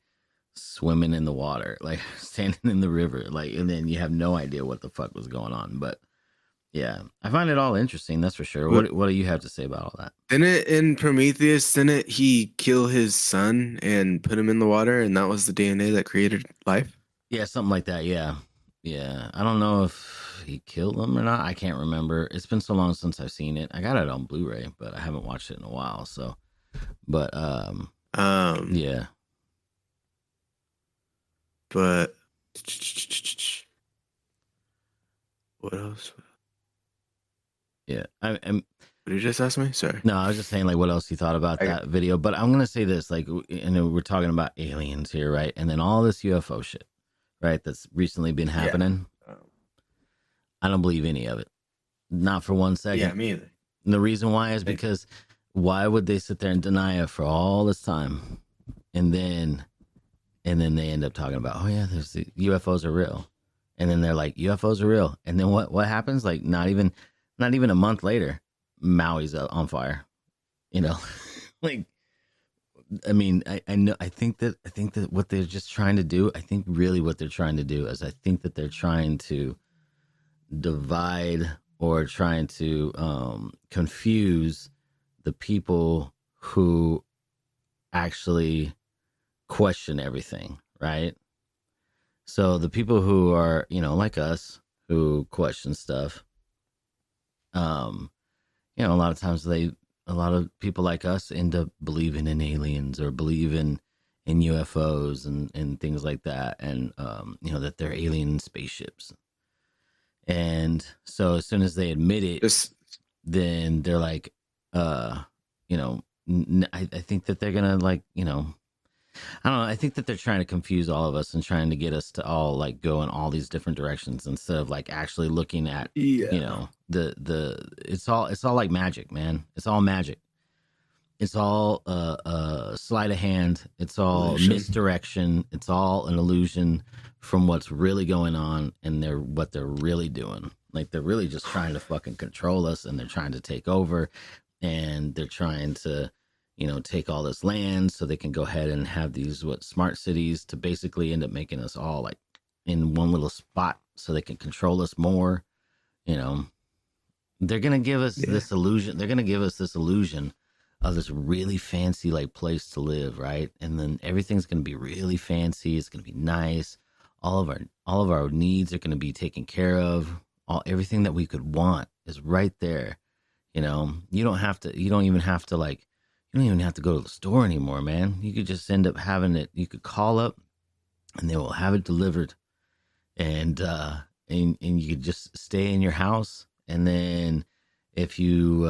swimming in the water, like standing in the river, like, and then you have no idea what the fuck was going on. But yeah, I find it all interesting, that's for sure. What do you have to say about all that? Didn't in Prometheus, didn't he kill his son and put him in the water, and that was the DNA that created life? Yeah, something like that. Yeah. I don't know if he killed him or not. I can't remember. It's been so long since I've seen it. I got it on Blu-ray, but I haven't watched it in a while. So, but yeah. But what else? Yeah, What did you just ask me? Sorry. No, I was just saying, like, what else you thought about that video. But I'm gonna say this, like, we're talking about aliens here, right? And then all this UFO shit, right? That's recently been happening. Yeah. I don't believe any of it, not for 1 second. Yeah, me either. And the reason why is because why would they sit there and deny it for all this time, and then they end up talking about, oh yeah, there's the UFOs are real, and then they're like, UFOs are real, and then what happens? Like, not even a month later, Maui's on fire, you know. Like, I mean, I think that what they're just trying to do, I think really what they're trying to do is, I think that they're trying to divide or trying to confuse the people who actually question everything, right? So the people who are, you know, like us, who question stuff, you know, a lot of times a lot of people like us end up believing in aliens or believe in UFOs and things like that, and you know, that they're alien spaceships. And so as soon as they admit it, then they're like, you know, I think that they're gonna, like, you know, I don't know. I think that they're trying to confuse all of us and trying to get us to all, like, go in all these different directions instead of, like, actually looking at, you know, it's all like magic, man. It's all magic. It's all sleight of hand. It's all misdirection. It's all an illusion from what's really going on, and what they're really doing. Like, they're really just trying to fucking control us, and they're trying to take over, and they're trying to, you know, take all this land so they can go ahead and have these smart cities to basically end up making us all, like, in one little spot so they can control us more. You know, they're gonna give us this illusion. They're gonna give us this illusion of this really fancy, like, place to live, right? And then everything's gonna be really fancy. It's gonna be nice. All of our needs are gonna be taken care of. Everything that we could want is right there. You know, you don't even have to go to the store anymore, man. You could just end up having it. You could call up, and they will have it delivered, and you could just stay in your house. And then if you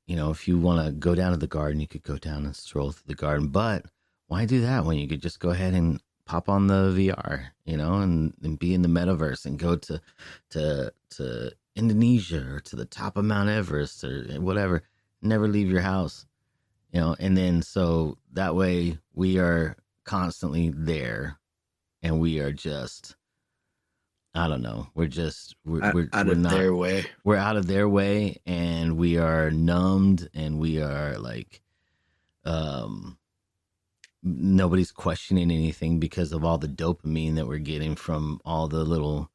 if you want to go down to the garden, you could go down and stroll through the garden. But why do that when you could just go ahead and pop on the VR, you know, and be in the metaverse and go to Indonesia or to the top of Mount Everest or whatever. Never leave your house. You know, and then so that way we are constantly there, and we are just, I don't know, we're out of their way. We're out of their way, and we are numbed, and we are like, nobody's questioning anything because of all the dopamine that we're getting from all the little,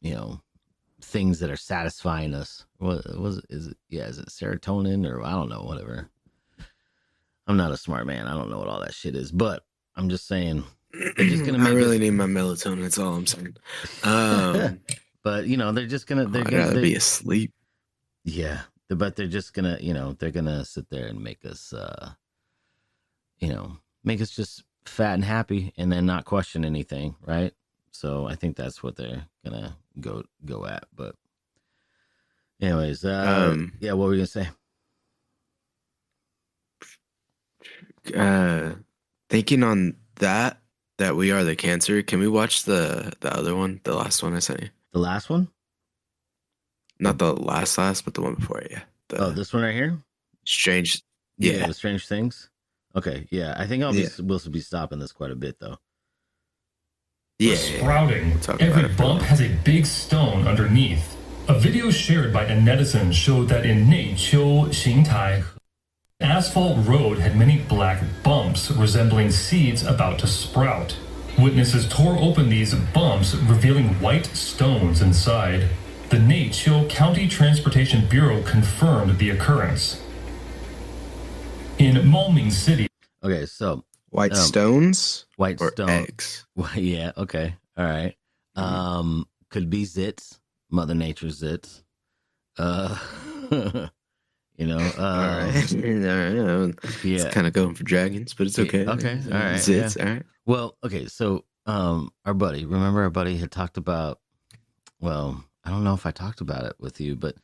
you know, things that are satisfying us. Is it serotonin or I don't know, whatever. I'm not a smart man. I don't know what all that shit is, but I'm just saying they're just gonna make I really need my melatonin. That's all I'm saying. But you know, they're gonna be asleep. Yeah, but they're just gonna, you know, they're gonna sit there and make us, you know, make us just fat and happy, and then not question anything, right? So I think that's what they're gonna go at. But anyways, yeah, what were you gonna say? Thinking on that we are the cancer. Can we watch the other one, the last one I sent you? The last one? Not the last, but the one before it. Yeah. This one right here. Strange. Yeah, the Strange Things. Okay, yeah, I think we'll be stopping this quite a bit though. Yeah, sprouting. We'll Every bump has a big stone underneath. A video shared by a netizen showed that in Neiqiu, Xingtai, asphalt road had many black bumps resembling seeds about to sprout. Witnesses tore open these bumps, revealing white stones inside. The Neiqiu County Transportation Bureau confirmed the occurrence. In Maoming City. Okay, so white stones, white or stone eggs. Well, yeah. Okay. All right. Could be zits, Mother Nature's zits. You know. All right. Yeah. It's kind of going for dragons, but it's okay. Okay. All right. Zits. Yeah. All right. Well, okay. So, our buddy, remember our buddy had talked about. Well, I don't know if I talked about it with you, but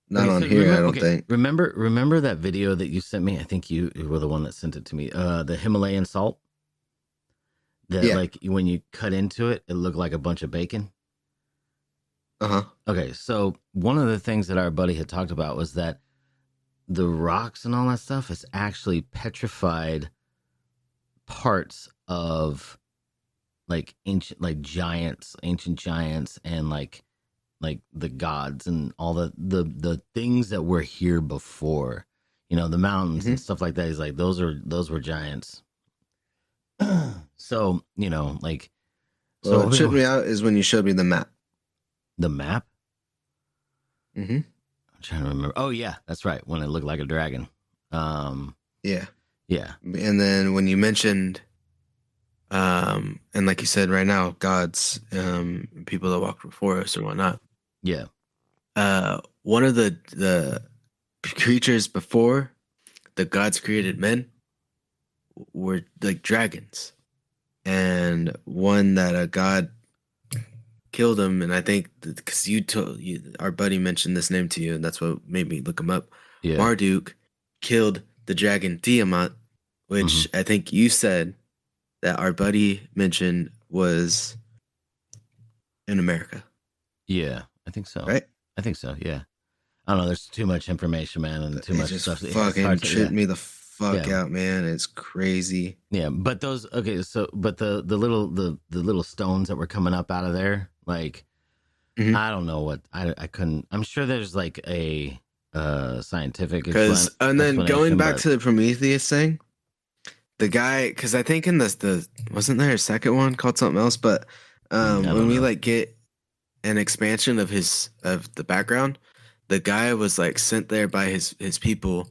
not on here. I don't think. Remember that video that you sent me? I think you were the one that sent it to me. The Himalayan salt. That like when you cut into it, it looked like a bunch of bacon. Okay, so one of the things that our buddy had talked about was that the rocks and all that stuff is actually petrified parts of like ancient, like giants, ancient giants, and like the gods and all the things that were here before, you know, the mountains and stuff like that. He's like, those were giants. So, you know, like, so what tripped me out is when you showed me the map. The map? Mm-hmm. I'm trying to remember. Oh, yeah, that's right. When it looked like a dragon. Yeah. Yeah. And then when you mentioned, and like you said right now, gods, people that walked before us or whatnot. Yeah. One of the creatures before the gods created men were like dragons. And one that a god killed him, and I think because our buddy mentioned this name to you, and that's what made me look him up. Yeah. Marduk killed the dragon Tiamat, which I think you said that our buddy mentioned was in America. Yeah, I think so. Right? I think so. Yeah. I don't know. There's too much information, man, and too much just stuff. Fucking tripped me the fuck out, man. It's crazy. Yeah, but those but the little stones that were coming up out of there, like I don't know what I couldn't. I'm sure there's like a scientific and then going back to the Prometheus thing, the guy, because I think in the wasn't there a second one called something else, but when we like get an expansion of the background, the guy was like sent there by his people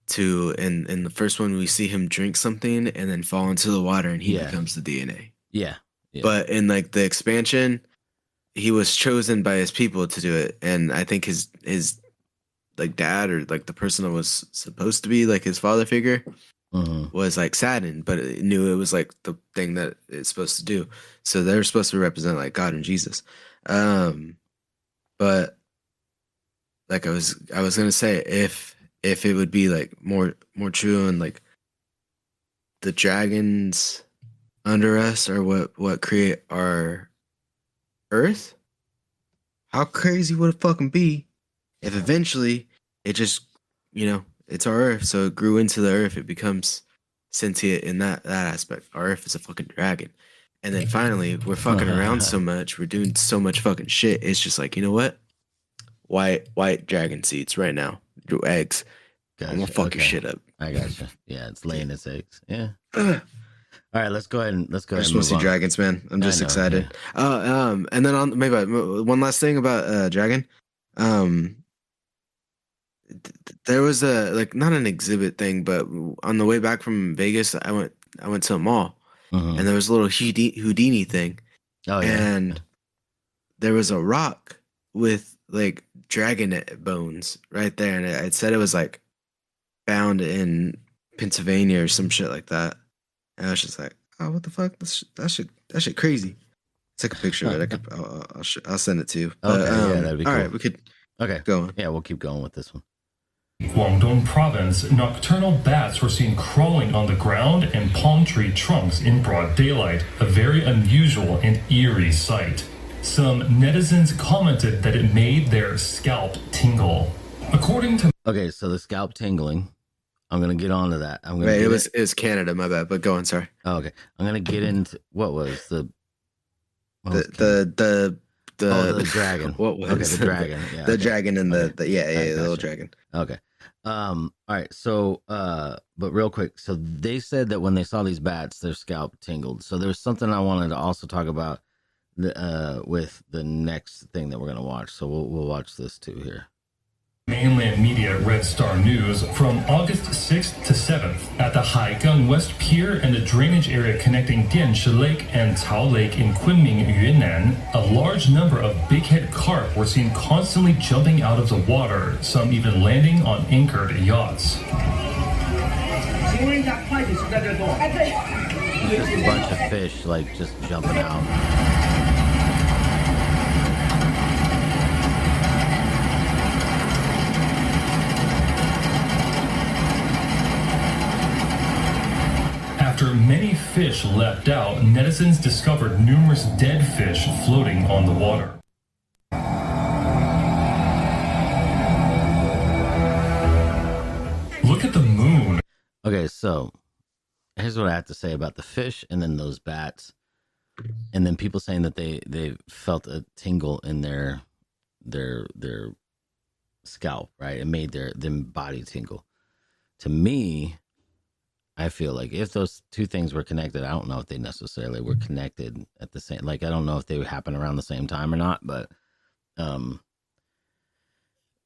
to, in the first one we see him drink something and then fall into the water and he becomes the DNA. Yeah. But in like the expansion, he was chosen by his people to do it, and I think his like dad or like the person that was supposed to be like his father figure was like saddened, but it knew it was like the thing that it's supposed to do. So they're supposed to represent like God and Jesus. But like I was gonna say, if it would be like more true, and like the dragons under us are what create our Earth, how crazy would it fucking be if eventually it just, you know, it's our Earth, so it grew into the Earth, it becomes sentient in that aspect. Our Earth is a fucking dragon. And then finally, we're fucking around so much, we're doing so much fucking shit, it's just like, you know what? White dragon seeds right now. Eggs. Gotcha. I'm gonna fuck your shit up. I gotcha. Yeah, it's laying its eggs. Yeah. All right, let's go ahead and I just want to see dragons, man. I'm just excited. Yeah. And then on maybe one last thing about dragon. There was a like not an exhibit thing, but on the way back from Vegas, I went to a mall, and there was a little Houdini thing. Oh yeah. And there was a rock with like dragon bones right there, and it said it was like found in Pennsylvania or some shit like that. And I was just like, oh, what the fuck? That shit crazy. Take a picture of it. I'll send it to you. But, okay, yeah, that'd be cool. All right, we could go on. Yeah, we'll keep going with this one. Guangdong province, nocturnal bats were seen crawling on the ground and palm tree trunks in broad daylight, a very unusual and eerie sight. Some netizens commented that it made their scalp tingle. According to... Okay, so the scalp tingling, I'm gonna get onto that. I'm gonna. Wait, it was Canada. My bad. But go on. Sorry. Oh, okay. I'm gonna get into what was the dragon. What was okay, the dragon? Yeah, the okay. dragon and the little gotcha. dragon. Okay. All right. So, but real quick. So they said that when they saw these bats, their scalp tingled. So there's something I wanted to also talk about with the next thing that we're gonna watch. So we'll watch this too here. Mainland media Red Star News from August 6th to 7th at the Haigang West Pier and the drainage area connecting Dianshi Lake and Cao Lake in Kunming, Yunnan, a large number of bighead carp were seen constantly jumping out of the water, some even landing on anchored yachts. Just a bunch of fish like just jumping out. After many fish leapt out, netizens discovered numerous dead fish floating on the water. Look at the moon. Okay, so here's what I have to say about the fish and then those bats. And then people saying that they felt a tingle in their scalp, right? It made their body tingle. To me, I feel like if those two things were connected, I don't know if they necessarily were connected at the same, like, I don't know if they would happen around the same time or not, but,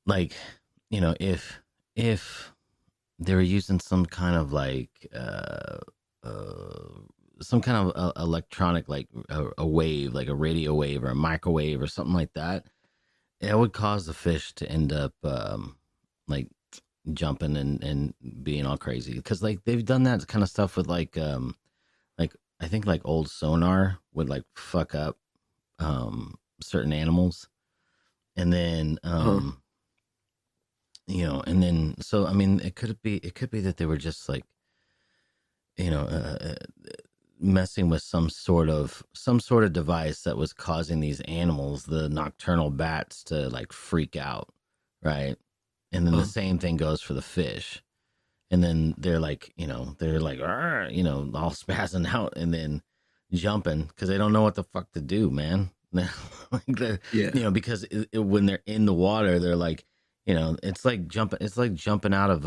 like, you know, if they were using some kind of like, some kind of electronic, like a wave, like a radio wave or a microwave or something like that, it would cause the fish to end up, like, jumping and being all crazy, because like they've done that kind of stuff with like I think like old sonar would like fuck up certain animals, and then you know, and then so I mean it could be that they were just like, you know, messing with some sort of device that was causing these animals, the nocturnal bats, to like freak out, right? And then the same thing goes for the fish. And then they're like, you know, you know, all spazzing out and then jumping because they don't know what the fuck to do, man. You know, because when they're in the water, they're like, you know, it's like jumping out of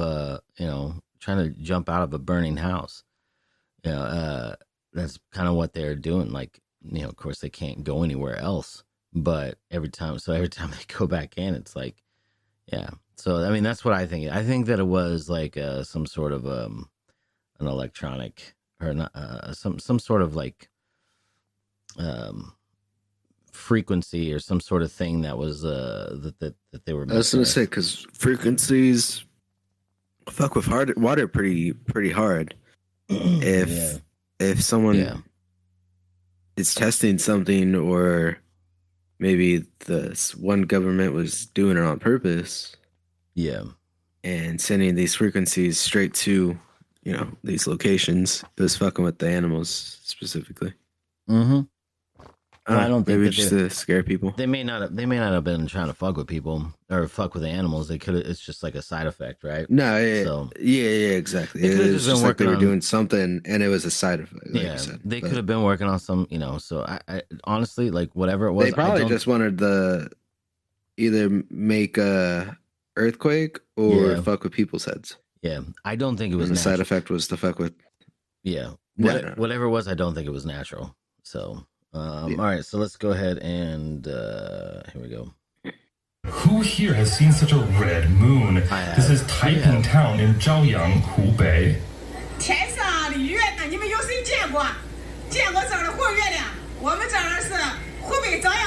you know, trying to jump out of a burning house. You know, that's kind of what they're doing. Like, you know, of course they can't go anywhere else, but every time they go back in, it's like, yeah. So, I mean, that's what I think. I think that it was like some sort of an electronic or not, some sort of like frequency or some sort of thing that was that they were. I was gonna say, because frequencies fuck with water pretty hard. If someone is testing something, or maybe the one government was doing it on purpose. Yeah. And sending these frequencies straight to, you know, these locations. It was fucking with the animals specifically. Mm-hmm. I don't think maybe just to scare people. They may not have been trying to fuck with people or fuck with the animals. They could have. It's just like a side effect, right? No, yeah, exactly. It was just like they were doing something, and it was a side effect. Like you said. They could have been working on some, you know. So I honestly, like, whatever it was, they probably just wanted to either make a earthquake or fuck with people's heads. Yeah, I don't think it was. And the side effect was to fuck with. Yeah, whatever it was, I don't think it was natural. So. All right, so let's go ahead and here we go. Who here has seen such a red moon? This is Taiping Town in Zhaoyang, Hubei.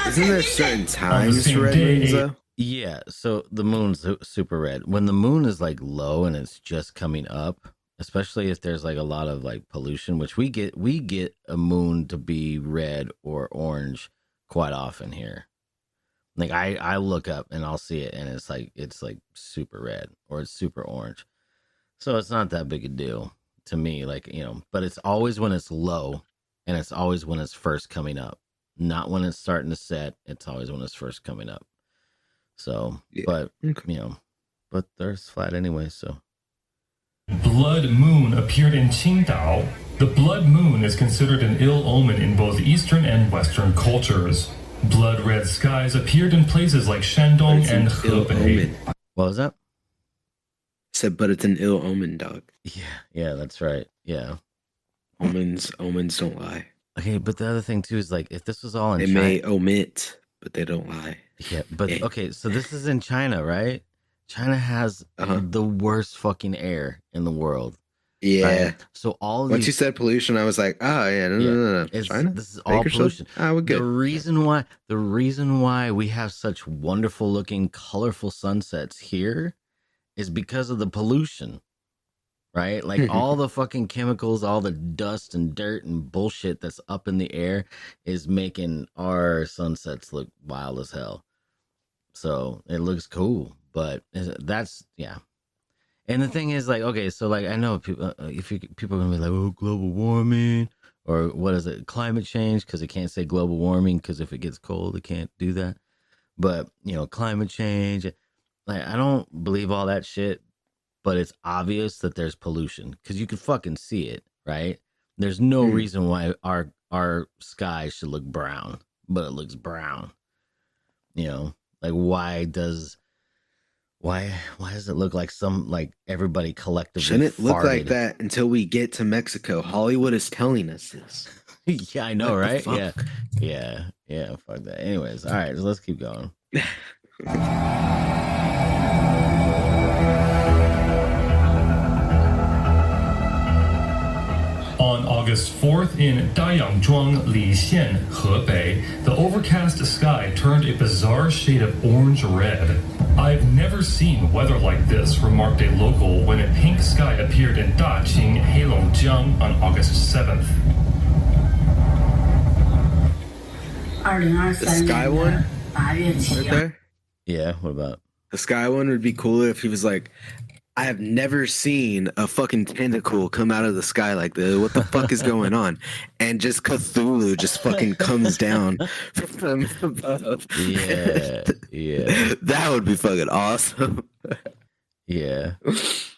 Isn't there certain times for red moons though? Yeah, so the moon's super red. When the moon is like low and it's just coming up, especially if there's like a lot of like pollution, which we get a moon to be red or orange quite often here. Like I look up and I'll see it and it's like super red or it's super orange. So it's not that big a deal to me, like, you know, but it's always when it's low and it's always when it's first coming up. Not when it's starting to set, it's always when it's first coming up. So, but you know, but the Earth's flat anyway, so blood moon appeared in Qingdao. The blood moon is considered an ill omen in both Eastern and Western cultures. Blood red skies appeared in places like Shandong and Hebei. What was that? Said, but it's an ill omen, dog. Yeah, that's right. Yeah. Omens don't lie. Okay, but the other thing too is like if this was all in They China, may omit, but they don't lie. yeah, but okay, so this is in China, right? China has the worst fucking air in the world. Yeah. Right? So all once you said pollution, I was like, oh yeah, no. China? This is all pollution. We're good. The reason why we have such wonderful looking, colorful sunsets here is because of the pollution. Right? Like all the fucking chemicals, all the dust and dirt and bullshit that's up in the air is making our sunsets look wild as hell. So it looks cool, but that's, yeah. And the thing is, like, okay, so like I know people, people are gonna be like, oh, global warming, or what is it, climate change? Because it can't say global warming because if it gets cold, it can't do that. But you know, climate change, like I don't believe all that shit. But it's obvious that there's pollution because you can fucking see it, right? There's no reason why our sky should look brown, but it looks brown. You know, like why does it look like everybody collectively shouldn't look farted? like that until we get to Mexico? Hollywood is telling us this. Yeah, I know, right? Yeah. Fuck that. Anyways, all right, so let's keep going. On August 4th in Dayangzhuang, Lixian, Hebei, the overcast sky turned a bizarre shade of orange-red. I've never seen weather like this, remarked a local when a pink sky appeared in Daqing, Heilongjiang on August 7th. The sky one? Right there? Yeah, what about? The sky one would be cooler if he was like, I have never seen a fucking tentacle come out of the sky like this. What the fuck is going on? And just Cthulhu just fucking comes down from above. Yeah. That would be fucking awesome. Yeah.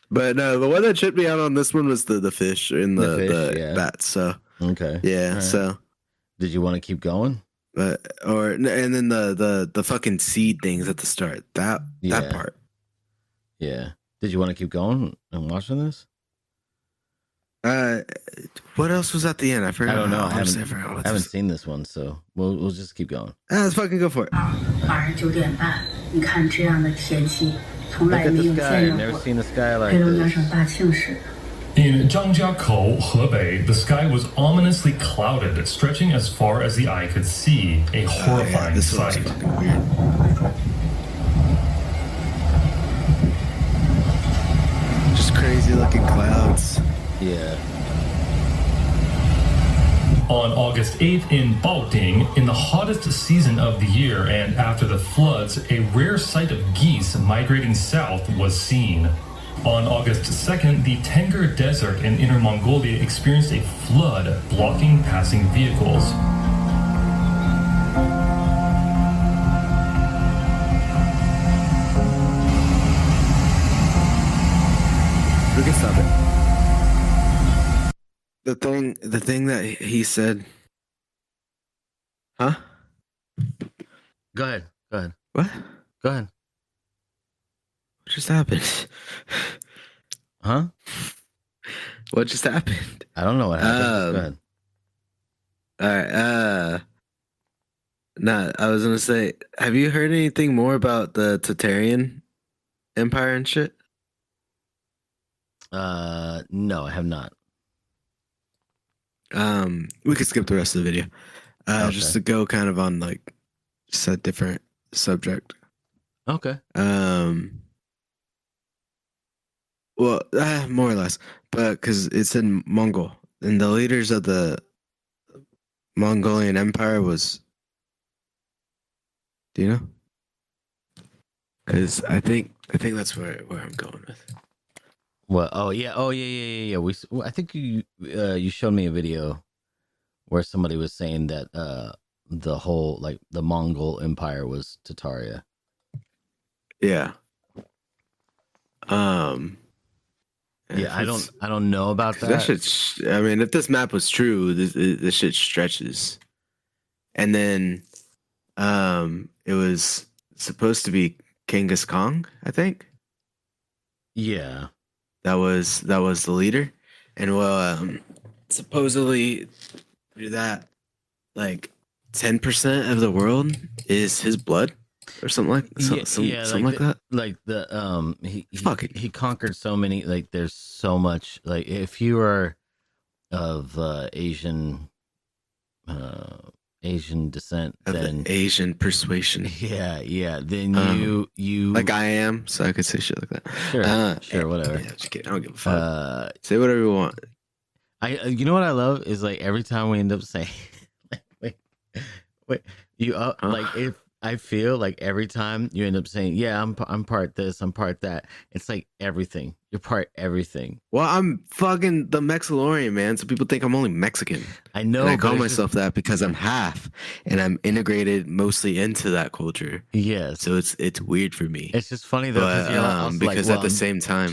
But no, the one that tripped me out on this one was the fish and the bats. So okay. Yeah. Right. So did you want to keep going? And then the fucking seed things at the start. That part. Yeah. Did you want to keep going and watching this? What else was at the end? I forgot. I don't know. I haven't seen this one, so we'll just keep going. Let's fucking go for it. Look at the sky. I've never seen the sky like this. In Zhangjiakou, Hebei, the sky was ominously clouded, stretching as far as the eye could see. A horrifying sight. Just crazy looking clouds. Yeah. On August 8th in Baoding, in the hottest season of the year and after the floods, a rare sight of geese migrating south was seen. On August 2nd, the Tengger Desert in Inner Mongolia experienced a flood, blocking passing vehicles. We can stop it. The thing that he said. Huh? Go ahead. What? Go ahead. What just happened? Huh? What just happened? I don't know what happened. Go ahead. All right. Nah, I was gonna say, have you heard anything more about the Tartarian Empire and shit? No, I have not. We could skip the rest of the video. Okay. Just to go kind of on like just a different subject. Okay. Well, more or less, but because it's in Mongol, and the leaders of the Mongolian Empire was. Do you know? Because I think that's where I'm going with. What? Oh yeah. I think you showed me a video where somebody was saying that the whole like the Mongol Empire was Tataria. Yeah. Yeah, I don't know about that. That shit. I mean, if this map was true, this shit stretches. And then, it was supposed to be Genghis Khan, I think. Yeah, that was the leader, and supposedly through that, like 10% of the world is his blood, or something like something like that. Like he conquered so many. Like there's so much. Like if you are of Asian descent, then Asian persuasion. Yeah. Then you like I am, so I could say shit like that. Sure, whatever. Yeah, just kidding. I don't give a fuck. Say whatever you want. You know what I love is like every time we end up saying, wait, like if I feel like every time you end up saying, yeah, I'm part this, I'm part that. It's like everything. You're part everything. Well, I'm fucking the Mexalorian, man. So people think I'm only Mexican. I know. And I call myself that because I'm half, and I'm integrated mostly into that culture. Yes. So it's weird for me. It's just funny though, because at the same time,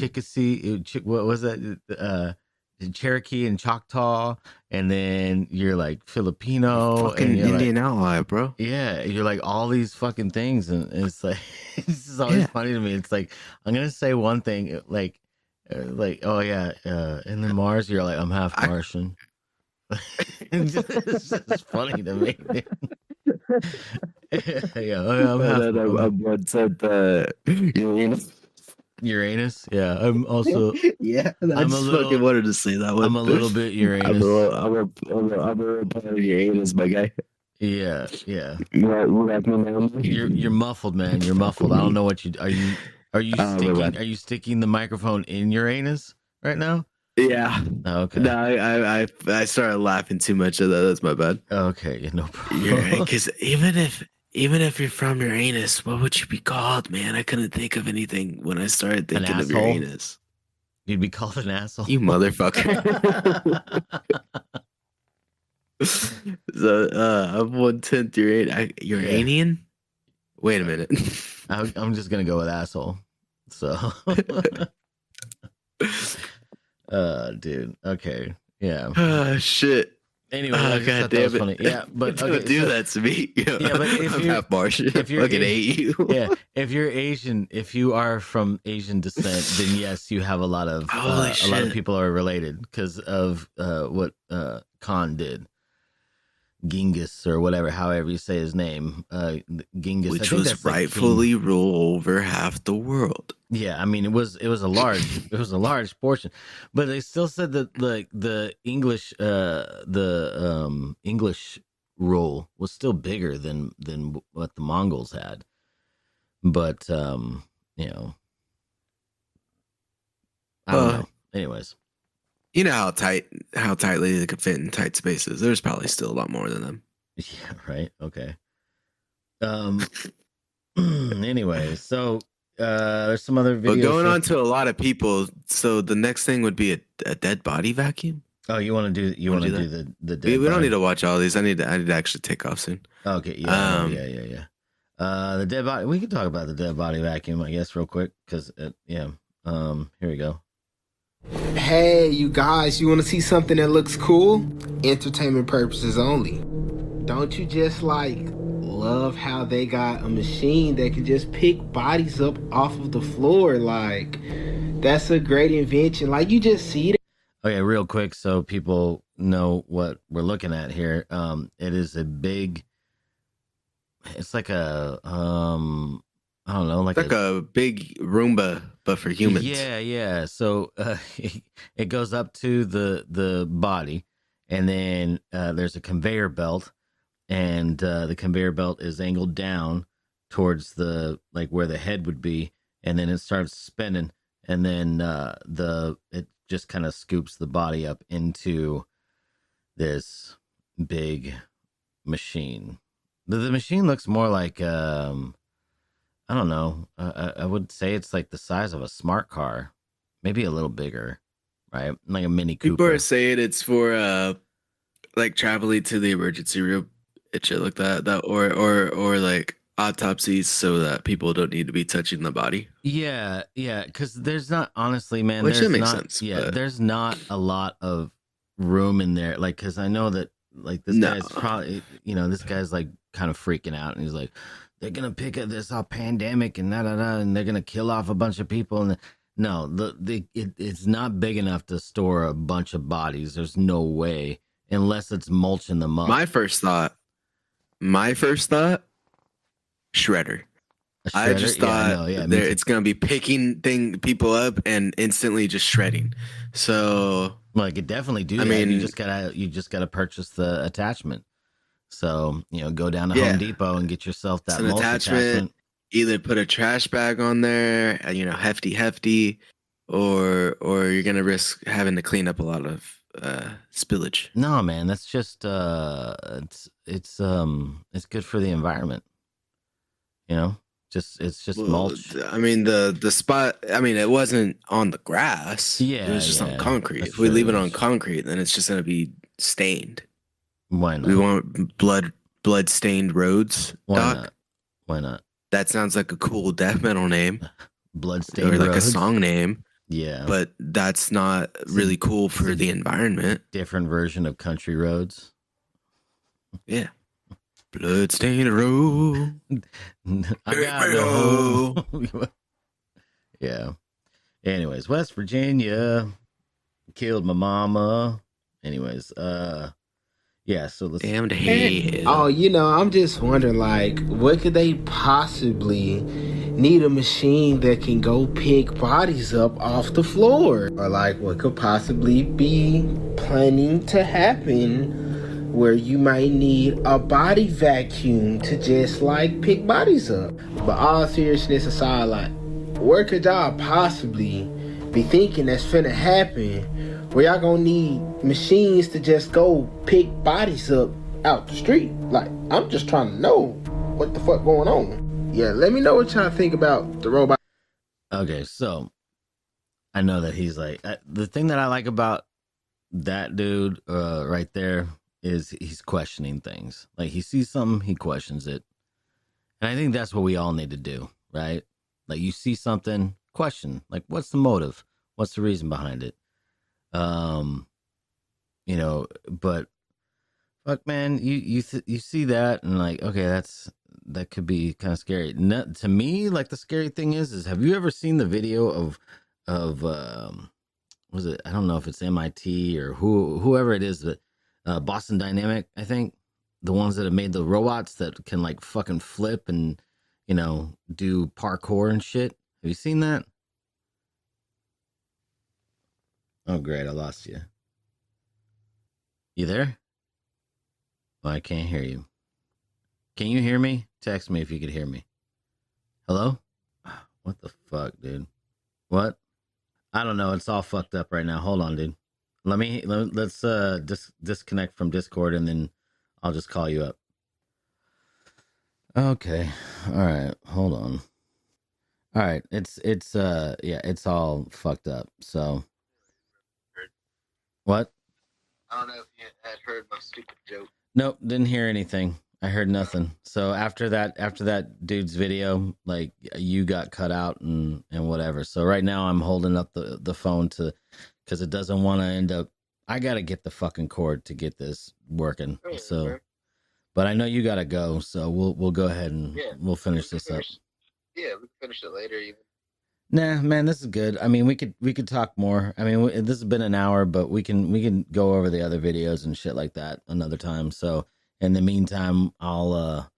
what was that? Cherokee and Choctaw, and then you're like Filipino, fucking and Indian ally, bro. Yeah, you're like all these fucking things, and it's like this is always funny to me. It's like I'm gonna say one thing, like oh yeah, and then Mars, you're like I'm half Martian. It's just funny to me. Yeah, I'm half. Uranus, yeah. I'm also I fucking wanted to say that one. I'm a little bit Uranus. I'm a little part of Uranus, my guy. Yeah. You're muffled, man. You're muffled. I don't know what are you sticking the microphone in Uranus right now? Yeah. Oh, okay. No, I started laughing too much at that. That's my bad. Okay, no problem. Because even if you're from Uranus, what would you be called, man? I couldn't think of anything when I started thinking of Uranus. You'd be called an asshole. You motherfucker. So I'm 1/10 Uranian. Yeah. Wait a minute. I'm just gonna go with asshole. So, dude. Okay. Yeah. Shit. Anyway, God damn it. Funny. Yeah, but don't do that to me. Yeah, but if I'm half Martian. If you're fucking hate you. Yeah, if you're Asian, if you are from Asian descent, then yes, you have a lot of people are related because of what Khan did. Genghis or whatever, however you say his name, Genghis, which was rightfully rule over half the world. Yeah, I mean it was a large portion, but they still said that the English English rule was still bigger than what the Mongols had. But I don't know. Anyways. You know how tightly they could fit in tight spaces. There's probably still a lot more than them. Yeah, right. Okay. Anyway, so there's some other videos. But going on to a lot of people, so the next thing would be a dead body vacuum. Oh, you want to do the dead we don't need to watch all these. I need to actually take off soon. Okay. Yeah. Yeah. The dead body. We can talk about the dead body vacuum, I guess, real quick, because here we go. Hey, you guys, you want to see something that looks cool? Entertainment purposes only. Don't you just love how they got a machine that can just pick bodies up off of the floor? Like, that's a great invention. Like, you just see it. Okay, real quick, so people know what we're looking at here. It is a big. It's like a I don't know, like a big Roomba, but for humans. Yeah. So it goes up to the body, and then there's a conveyor belt, and the conveyor belt is angled down towards where the head would be, and then it starts spinning, and then it just kind of scoops the body up into this big machine. The machine looks more like I don't know. I would say it's like the size of a smart car, maybe a little bigger, right? Like a Mini Cooper. People are saying it's for traveling to the emergency room and shit like that. Or like autopsies so that people don't need to be touching the body. Yeah, because there's not, honestly, man. Which there's that makes not, sense. Yeah, but there's not a lot of room in there. Like, because I know that, like, this No. guy's probably, this guy's like kind of freaking out, and he's like, they're gonna pick up this pandemic and and they're gonna kill off a bunch of people. And no, it's not big enough to store a bunch of bodies. There's no way, unless it's mulching them up. my first thought, shredder. I just thought it's gonna be picking people up and instantly just shredding. So like, it definitely do. I that. mean, you just gotta purchase the attachment. So go down to Home Depot and get yourself that mulch attachment. Either put a trash bag on there, hefty, or you're gonna risk having to clean up a lot of spillage. No, man, that's just it's good for the environment. It's just mulch. I mean, the spot. I mean, it wasn't on the grass. Yeah, it was just on concrete. If true. we leave it on concrete, then it's just gonna be stained. Why not? We want blood stained roads. Why not? That sounds like a cool death metal name. Bloodstained or like roads? a song name. Yeah. But that's not really cool for the environment. Different version of country roads. Yeah. Bloodstained road. Yeah. Anyways, West Virginia killed my mama. Anyways, yeah, so let's damned head. Oh, I'm just wondering, like, what could they possibly need a machine that can go pick bodies up off the floor? Or like, what could possibly be planning to happen where you might need a body vacuum to just like pick bodies up? But all seriousness aside, like, where could y'all possibly be thinking that's finna happen where y'all gonna need machines to just go pick bodies up out the street? Like, I'm just trying to know what the fuck going on. Yeah, let me know what y'all think about the robot. Okay, so I know that he's like, the thing that I like about that dude right there is he's questioning things. Like, he sees something, he questions it. And I think that's what we all need to do, right? Like, you see something, question, like, what's the motive? What's the reason behind it? But fuck, man, you see that and like, okay, that could be kind of scary. To me, like, the scary thing is have you ever seen the video of was it, I don't know if it's MIT or whoever it is, but Boston Dynamic, I think, the ones that have made the robots that can like fucking flip and do parkour and shit. Have you seen that? Oh, great. I lost you. You there? Well, I can't hear you. Can you hear me? Text me if you could hear me. Hello? What the fuck, dude? What? I don't know. It's all fucked up right now. Hold on, dude. Let's disconnect from Discord and then I'll just call you up. Okay. All right. Hold on. All right. It's all fucked up. So what? I don't know if you had heard my stupid joke. Nope, didn't hear anything. I heard nothing. So after that dude's video, like, you got cut out and whatever. So right now I'm holding up the phone because it doesn't want to end up. I gotta get the fucking cord to get this working. So, but I know you gotta go. So we'll go ahead and we'll finish this up. Yeah, we can finish it later even. Nah, man, this is good. I mean, we could talk more. I mean, this has been an hour, but we can go over the other videos and shit like that another time. So in the meantime, I'll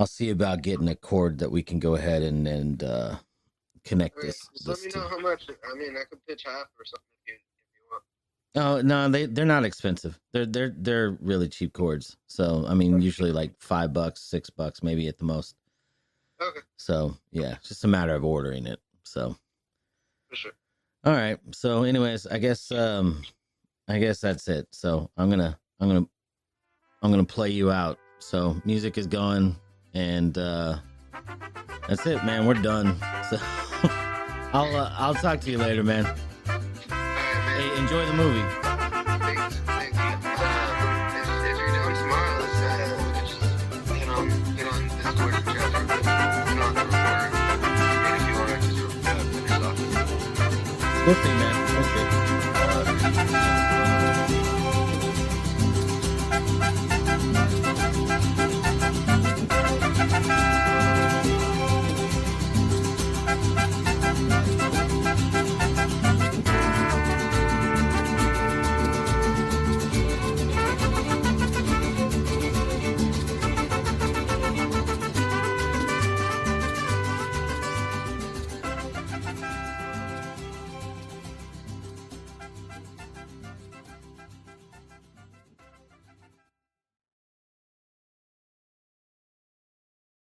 see about getting a cord that we can go ahead and connect this. Let me know how much. I mean, I could pitch half or something if you want. Oh no, they're not expensive. They're really cheap cords. So I mean, usually like $5, $6, maybe at the most. Okay. So yeah, it's just a matter of ordering it. So. For sure. All right. So, anyways, I guess that's it. So I'm gonna play you out. So music is going, and that's it, man. We're done. So I'll talk to you later, man. Hey, enjoy the movie. Thanks. Thank you. If you're down tomorrow, let's get on Discord. We'll see, man. We'll see.